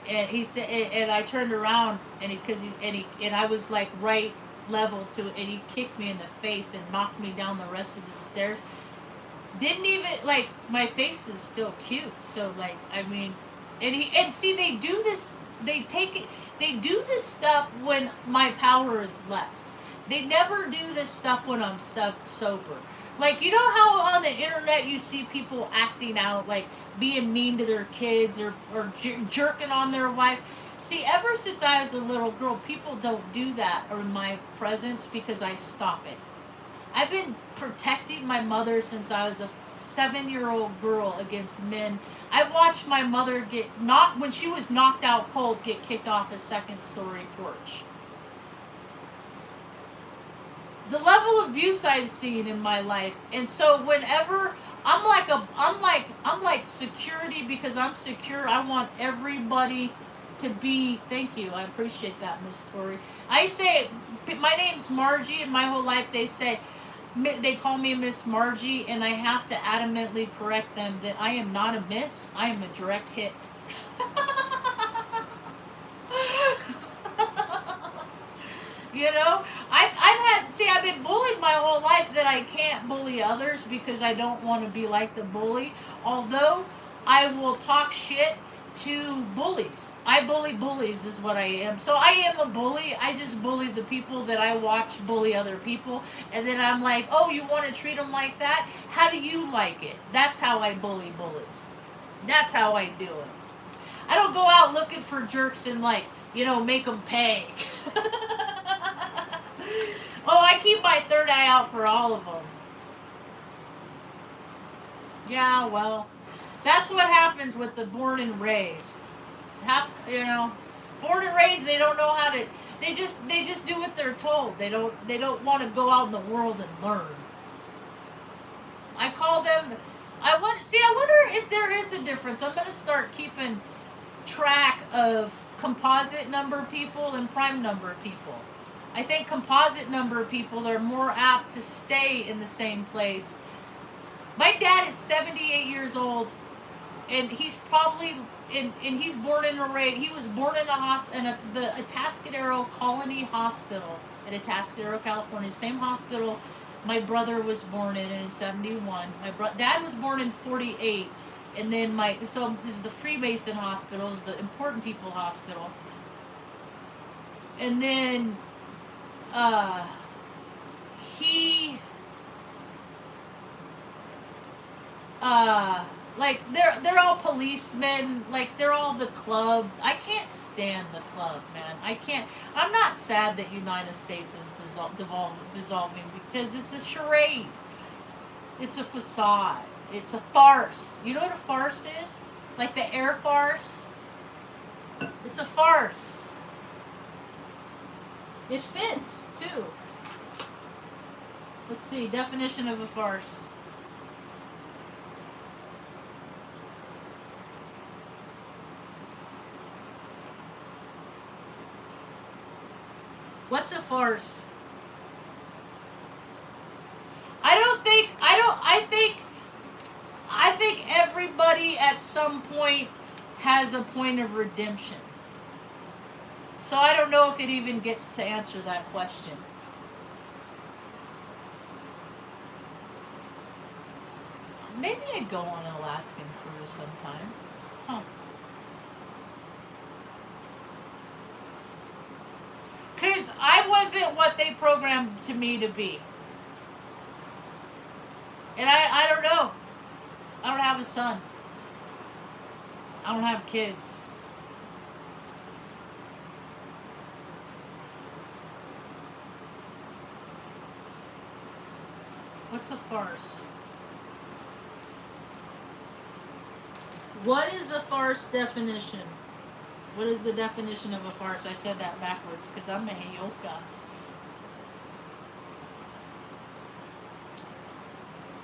and he said, and I turned around, and and I was like right level to it, and he kicked me in the face and knocked me down the rest of the stairs. Didn't even like, my face is still cute, so like, I mean, and see, they do this, they do this stuff when my power is less. They never do this stuff when I'm sober. Like, you know how on the internet you see people acting out, like being mean to their kids, or jerking on their wife? See, ever since I was a little girl, people don't do that in my presence because I stop it. I've been protecting my mother since I was a 7-year-old girl against men. I watched my mother get knocked, when she was knocked out cold, get kicked off a second-story porch. The level of abuse I've seen in my life, and so whenever I'm like security, because I'm secure. I want everybody to be. Thank you, I appreciate that, Miss Tori. I say my name's Margie, and my whole life they call me Miss Margie, and I have to adamantly correct them that I am not a miss. I am a direct hit. You know, I've been bullied my whole life, that I can't bully others because I don't want to be like the bully. Although I will talk shit to bullies. I bully bullies is what I am. So I am a bully. I just bully the people that I watch bully other people. And then I'm like, oh, you want to treat them like that? How do you like it? That's how I bully bullies. That's how I do it. I don't go out looking for jerks and like, make them pay. Oh, I keep my third eye out for all of them. Yeah, well, that's what happens with the born and raised. Born and raised, they don't know how to. They just do what they're told. They don't want to go out in the world and learn. I call them. I wonder if there is a difference. I'm gonna start keeping track of composite number people and prime number people. I think composite number people are more apt to stay in the same place. My dad is 78 years old, and he's probably and he's born in a raid. He was born in the Atascadero Colony Hospital in Atascadero, California. Same hospital my brother was born in 71. Dad was born in 48, and then this is the Freemason Hospital, is the Important People Hospital, and then he like they're all policemen, like they're all the club. I can't stand the club, man. I'm not sad that United States is dissolving, because it's a charade. It's a facade. It's a farce. You know what a farce is? Like the air farce? It's a farce. It fits, too. Let's see, definition of a farce. What's a farce? I think everybody at some point has a point of redemption. So I don't know if it even gets to answer that question. Maybe I'd go on an Alaskan cruise sometime. Huh. Because I wasn't what they programmed to me to be. And I don't know. I don't have a son. I don't have kids. What's a farce? What is a farce definition? What is the definition of a farce? I said that backwards because I'm a Heyoka.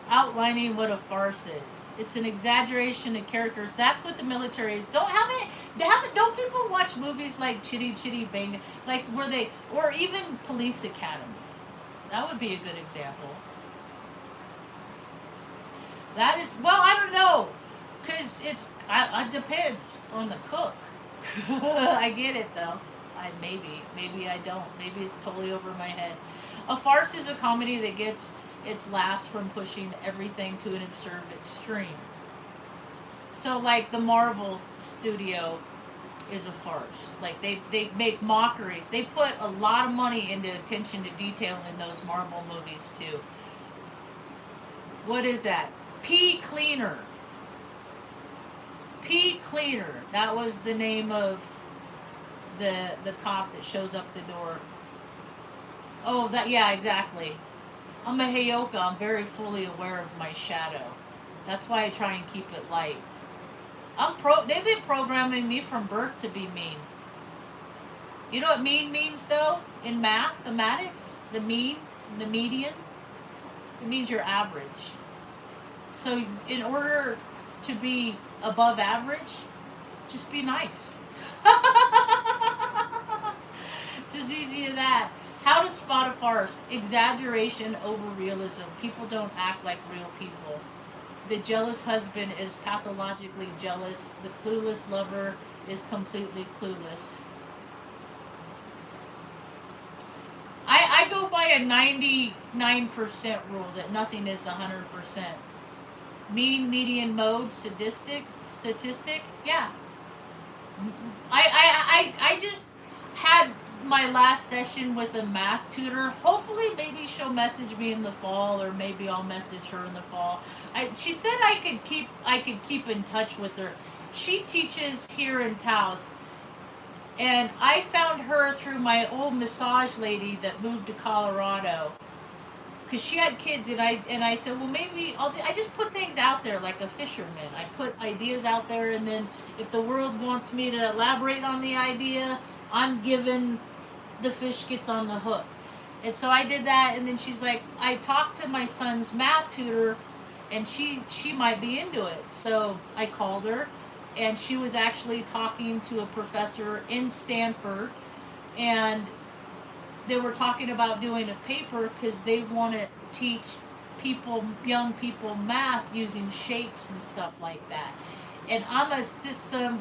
Outlining what a farce is. It's an exaggeration of characters. That's what the military is. Don't people watch movies like Chitty Chitty Bang, like where they, or even Police Academy? That would be a good example. That is, well, I don't know, because it depends on the cook. I get it though. Maybe I don't. Maybe it's totally over my head. A farce is a comedy that gets its laughs from pushing everything to an absurd extreme. So, like the Marvel studio is a farce. Like they make mockeries. They put a lot of money into attention to detail in those Marvel movies too. What is that? P Cleaner. P Cleaner. That was the name of the cop that shows up the door. Oh, that, yeah, exactly. I'm a Heyoka. I'm very fully aware of my shadow. That's why I try and keep it light. They've been programming me from birth to be mean. You know what mean means though? In mathematics, the mean, the median, it means you're average. So in order to be above average, just be nice. It's as easy as that. How to spot a farce. Exaggeration over realism. People don't act like real people. The jealous husband is pathologically jealous. The clueless lover is completely clueless. I go by a 99% rule that nothing is 100%. Mean, median, mode, statistic, yeah. I just had my last session with a math tutor. Hopefully, maybe she'll message me in the fall, or maybe I'll message her in the fall. She said I could keep in touch with her. She teaches here in Taos, and I found her through my old massage lady that moved to Colorado. Because she had kids, and I said, well, maybe I just put things out there like a fisherman. I put ideas out there, and then if the world wants me to elaborate on the idea, I'm given, the fish gets on the hook. And so I did that, and then she's like, I talked to my son's math tutor, and she might be into it. So I called her, and she was actually talking to a professor in Stanford, and they were talking about doing a paper because they want to teach young people math using shapes and stuff like that. And I'm a system.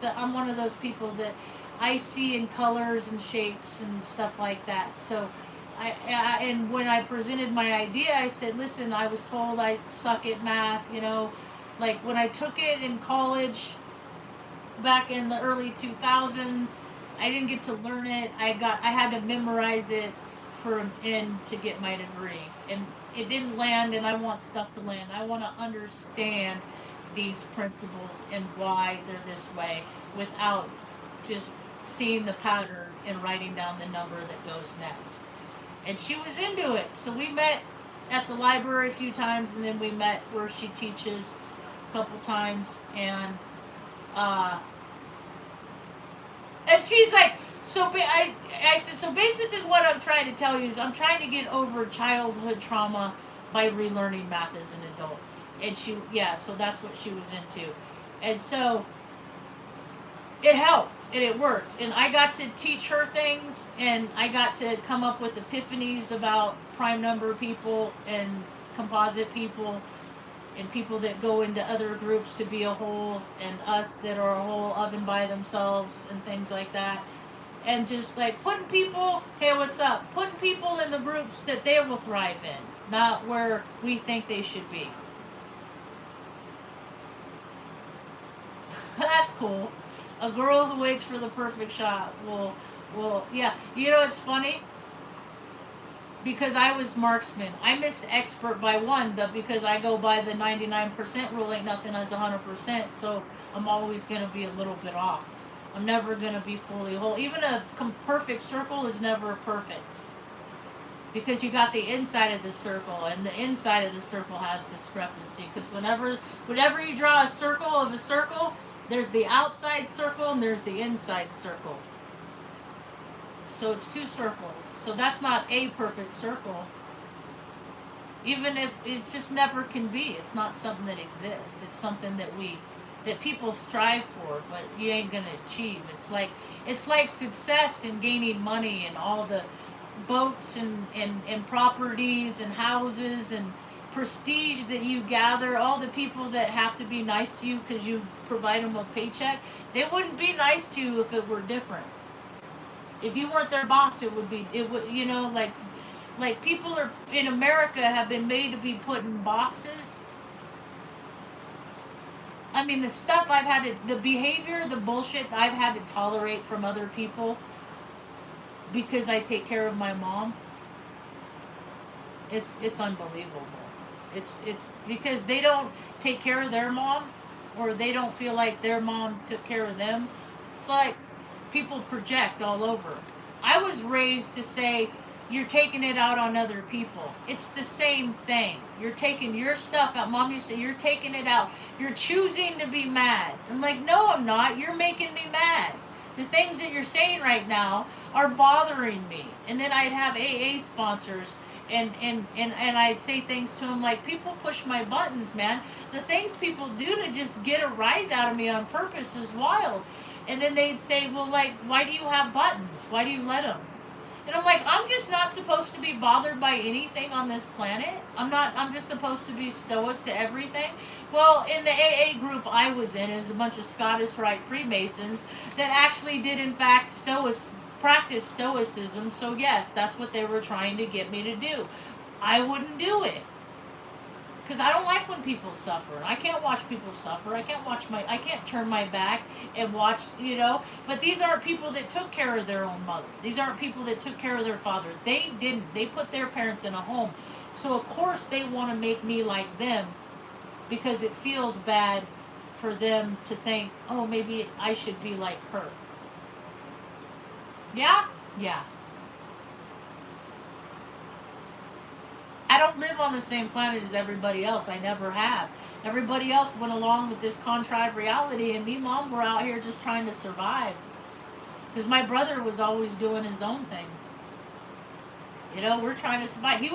I'm one of those people that I see in colors and shapes and stuff like that. So and when I presented my idea, I said, listen, I was told I suck at math, like when I took it in college back in the early 2000s, I didn't get to learn it. I had to memorize it to get my degree, and it didn't land. And I want stuff to land. I want to understand these principles and why they're this way without just seeing the pattern and writing down the number that goes next. And she was into it, so we met at the library a few times, and then we met where she teaches a couple times, and she's like, I said, so basically what I'm trying to tell you is I'm trying to get over childhood trauma by relearning math as an adult. And so that's what she was into. And so it helped, and it worked. And I got to teach her things, and I got to come up with epiphanies about prime number people and composite people, and people that go into other groups to be a whole, and us that are a whole oven by themselves, and things like that. And just like putting people, hey, what's up? Putting people in the groups that they will thrive in, not where we think they should be. That's cool. A girl who waits for the perfect shot will, yeah. It's funny, because I was marksman. I missed expert by 1, but because I go by the 99% rule, ain't nothing as 100%, so I'm always going to be a little bit off. I'm never going to be fully whole. Even a perfect circle is never perfect. because you got the inside of the circle, and the inside of the circle has discrepancy. Because whenever you draw a circle of a circle, there's the outside circle and there's the inside circle. So it's two circles. So that's not a perfect circle. Even if it's just never can be. It's not something that exists. It's something that people strive for, but you ain't gonna achieve. It's like success and gaining money and all the boats and properties and houses and prestige that you gather, all the people that have to be nice to you because you provide them a paycheck. They wouldn't be nice to you if it were different. If you weren't their boss, it would, you know, like people are in America have been made to be put in boxes. I mean, the stuff I've had to, the behavior, the bullshit I've had to tolerate from other people because I take care of my mom. It's unbelievable. It's because they don't take care of their mom, or they don't feel like their mom took care of them. It's like people project all over. I was raised to say, you're taking it out on other people. It's the same thing. You're taking your stuff out. Mom used to say, you're taking it out. You're choosing to be mad. I'm like, no, I'm not. You're making me mad. The things that you're saying right now are bothering me. And then I'd have AA sponsors, and I'd say things to them like, people push my buttons, man. The things people do to just get a rise out of me on purpose is wild. And then they'd say, well, like, why do you have buttons? Why do you let them? And I'm like, I'm just not supposed to be bothered by anything on this planet. I'm just supposed to be stoic to everything. Well, in the AA group I was in is a bunch of Scottish Rite Freemasons that actually did, in fact, practice stoicism. So yes, that's what they were trying to get me to do. I wouldn't do it. Because I don't like when people suffer. I can't watch people suffer. I can't turn my back and watch, you know. But these aren't people that took care of their own mother. These aren't people that took care of their father. They didn't. They put their parents in a home. So of course they want to make me like them, because it feels bad for them to think, oh, maybe I should be like her. Yeah? Yeah. I don't live on the same planet as everybody else. I never have. Everybody else went along with this contrived reality, and me and Mom were out here just trying to survive. Because my brother was always doing his own thing. You know, we're trying to survive. He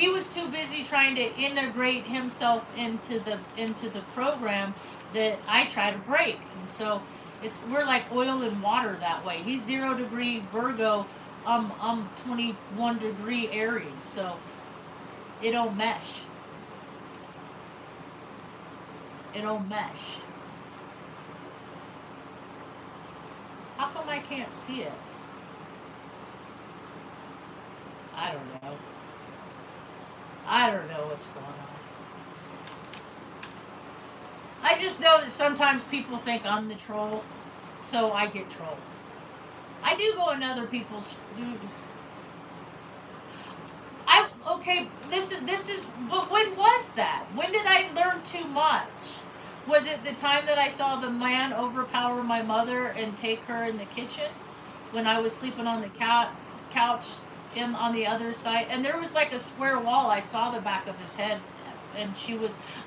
was too busy trying to integrate himself into the program that I try to break. And so we're like oil and water that way. He's 0 degree Virgo. I'm 21 degree Aries. So it don't mesh. It don't mesh. How come I can't see it? I don't know. I don't know what's going on. I just know that sometimes people think I'm the troll, so I get trolled. I do go in other people's... Okay, this is, but when was that? When did I learn too much? Was it the time that I saw the man overpower my mother and take her in the kitchen when I was sleeping on the couch on the other side? And there was like a square wall. I saw the back of his head, and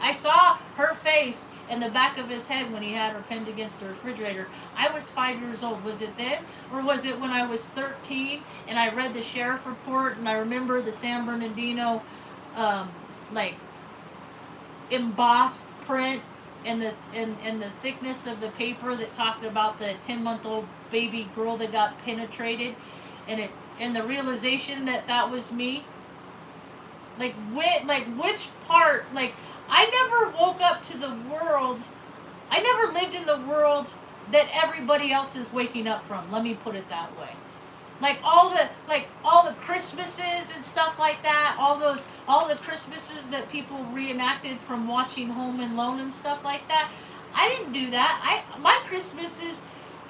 I saw her face and the back of his head when he had her pinned against the refrigerator. I was 5 years old. Was it then? Or was it when I was 13 and I read the sheriff report and I remember the San Bernardino like embossed print and the thickness of the paper that talked about the 10-month-old baby girl that got penetrated, and the realization that was me? Which part? I never woke up to the world. I never lived in the world that everybody else is waking up from. Let me put it that way. All the Christmases and stuff like that. All the Christmases that people reenacted from watching Home Alone and stuff like that. I didn't do that. My Christmases,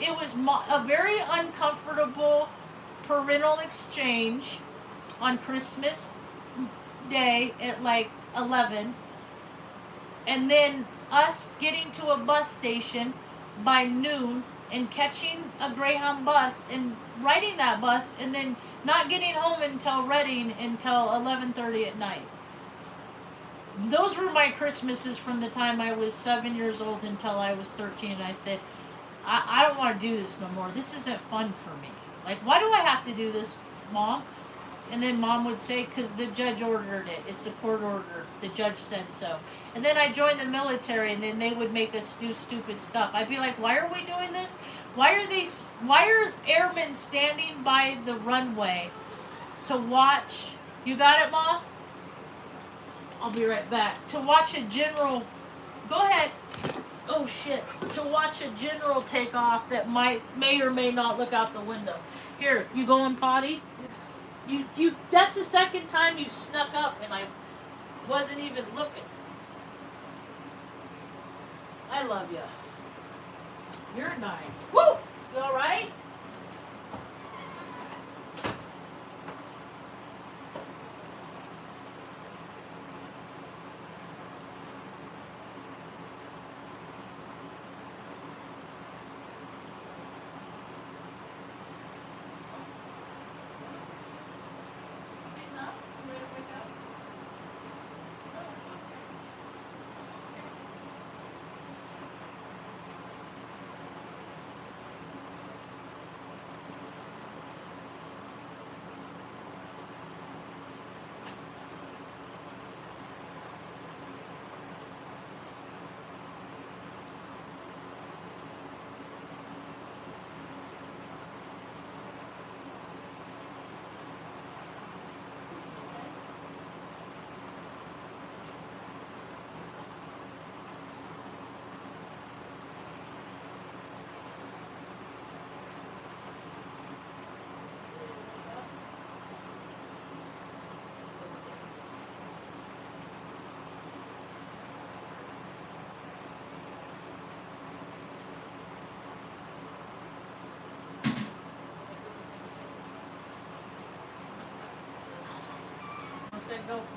it was a very uncomfortable parental exchange on Christmas Day at 11. And then us getting to a bus station by noon and catching a Greyhound bus and riding that bus and then not getting home until Reading until 11:30 at night. Those were my Christmases from the time I was 7 years old until I was 13. And I said, I don't want to do this no more. This isn't fun for me. Like, why do I have to do this, Mom? And then Mom would say, because the judge ordered it. It's a court order. The judge said so. And then I joined the military, and then they would make us do stupid stuff. I'd be like, why are we doing this? Why are airmen standing by the runway to watch? You got it, Mom? I'll be right back. To watch a general. Go ahead. Oh shit. To watch a general take off that may or may not look out the window. Here, you going potty? You that's the second time you snuck up and I wasn't even looking. I love you. You're nice. Woo! You alright?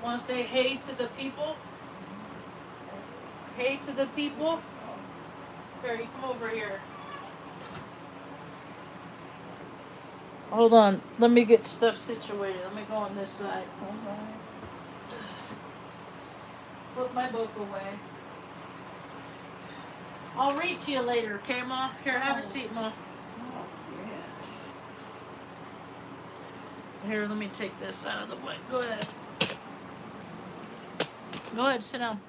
Want to say hey to the people? Hey to the people? Here, you come over here. Hold on. Let me get stuff situated. Let me go on this side. Put my book away. I'll read to you later, okay, Ma? Here, have a seat, Ma. Oh, yes. Here, let me take this out of the way. Go ahead. Go ahead, sit down.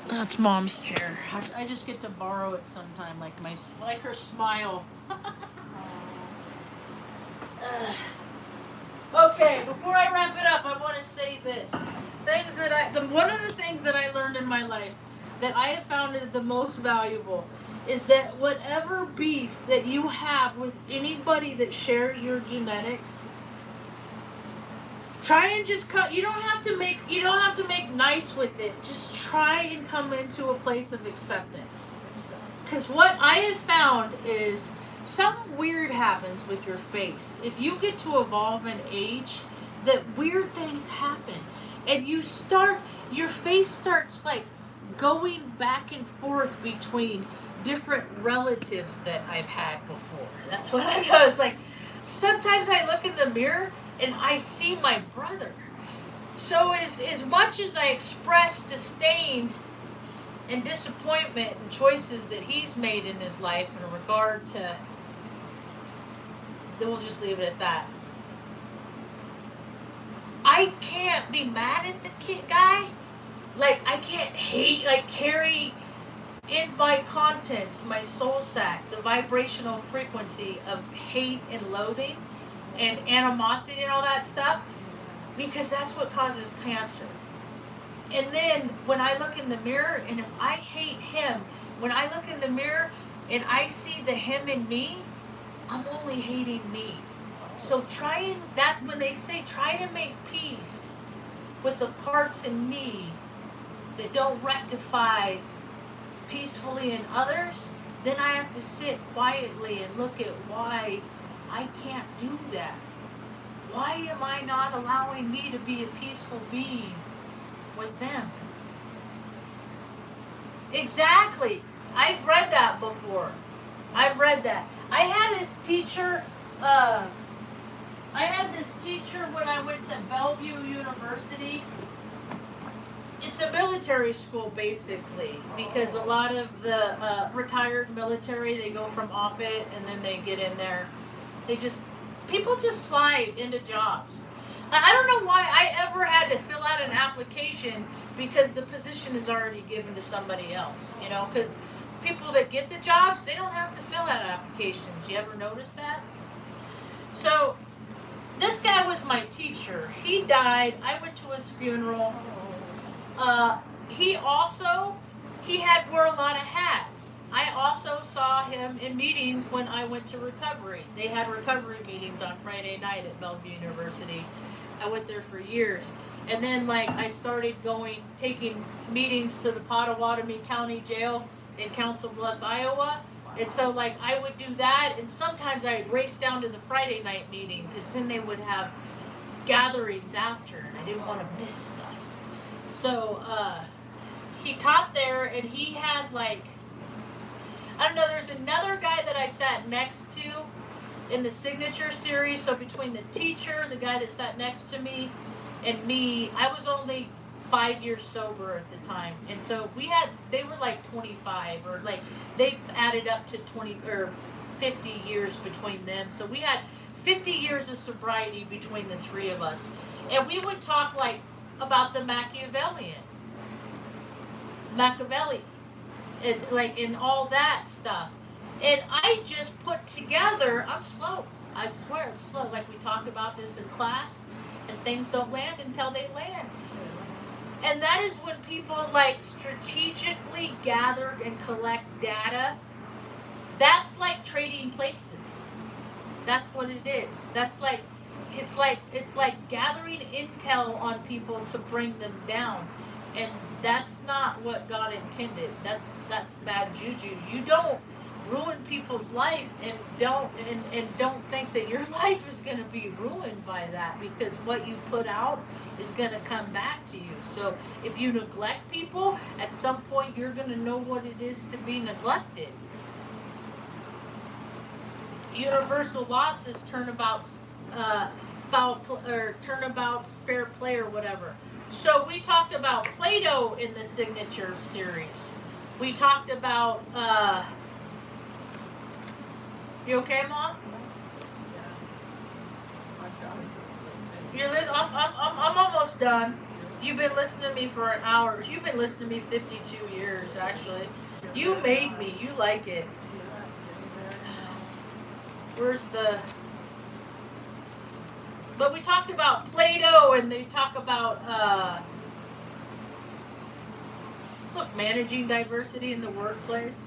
That's Mom's chair. I just get to borrow it sometime, like her smile. Okay, before I wrap it up, I want to say this. One of the things that I learned in my life that I have found is the most valuable is that whatever beef that you have with anybody that shares your genetics, try and just cut. You don't have to make nice with it. Just try and come into a place of acceptance. Because what I have found is something weird happens with your face. If you get to evolve in age, that weird things happen. And your face starts like going back and forth between different relatives that I've had before. That's what I know. It's like, sometimes I look in the mirror and I see my brother. So as much as I express disdain and disappointment and choices that he's made in his life in regard to, then we'll just leave it at that. I can't be mad at the kid guy. Like, I can't hate, like, carry in my contents, my soul sac, the vibrational frequency of hate and loathing and animosity and all that stuff, because that's what causes cancer. And then when I look in the mirror, and if I hate him, when I look in the mirror and I see the him in me, I'm only hating me. So that's when they say try to make peace with the parts in me that don't rectify peacefully in others. Then I have to sit quietly and look at why I can't do that. Why am I not allowing me to be a peaceful being with them? Exactly. I've read that before. I've read that. I had this teacher. I had this teacher when I went to Bellevue University. It's a military school basically because a lot of the retired military, they go from off it and then they get in there. They just People just slide into jobs. I don't know why I ever had to fill out an application because the position is already given to somebody else. You know, because people that get the jobs, they don't have to fill out applications. You ever notice that? So this guy was my teacher. He died. I went to his funeral. He had wore a lot of hats. I also saw him in meetings when I went to recovery. They had recovery meetings on Friday night at Bellevue University. I went there for years. And then I started taking meetings to the Pottawatomie County Jail in Council Bluffs, Iowa. And so I would do that, and sometimes I'd race down to the Friday night meeting because then they would have gatherings after, and I didn't want to miss stuff. So he taught there, and he had I don't know, there's another guy that I sat next to in the signature series. So between the teacher, the guy that sat next to me, and me, I was only 5 years sober at the time, and so they were 25, or they added up to 20 or 50 years between them. So we had 50 years of sobriety between the three of us, and we would talk about the Machiavelli, and all that stuff. And I just put together. I'm slow. I swear I'm slow. We talked about this in class, and things don't land until they land. And that is when people strategically gather and collect data. That's like trading places. That's what it is. It's like gathering intel on people to bring them down. And that's not what God intended. That's bad juju. You don't ruin people's life and don't think that your life is going to be ruined by that, because what you put out is going to come back to you. So if you neglect people, at some point you're going to know what it is to be neglected. Universal law says turn-abouts, turn-abouts, fair play, or whatever. So we talked about Plato in the signature series. We talked about you okay, Mom? You're listening. I'm almost done. You've been listening to me for an hour. You've been listening to me 52 years, actually. You made me. You like it. Where's the... But we talked about Plato, and they talk about, managing diversity in the workplace.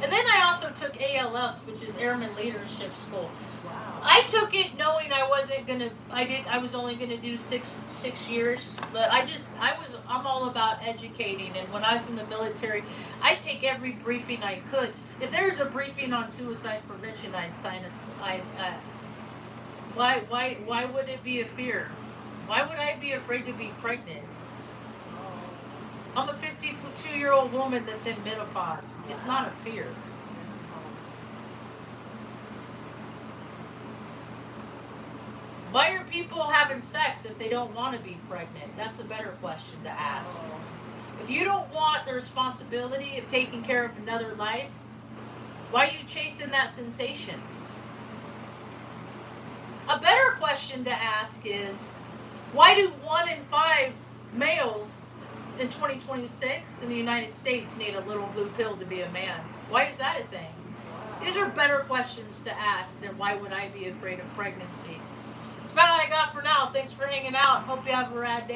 And then I also took ALS, which is Airman Leadership School. Wow. I took it knowing I wasn't gonna. I was only gonna do six years. But I'm all about educating. And when I was in the military, I'd take every briefing I could. If there's a briefing on suicide prevention, I'd sign Why would it be a fear? Why would I be afraid to be pregnant? I'm a 52-year-old woman that's in menopause. It's not a fear. Why are people having sex if they don't want to be pregnant? That's a better question to ask. If you don't want the responsibility of taking care of another life, why are you chasing that sensation? A better question to ask is, why do 1 in 5 males in 2026 in the United States need a little blue pill to be a man? Why is that a thing? These are better questions to ask than why would I be afraid of pregnancy. That's about all I got for now. Thanks for hanging out. Hope you have a rad day.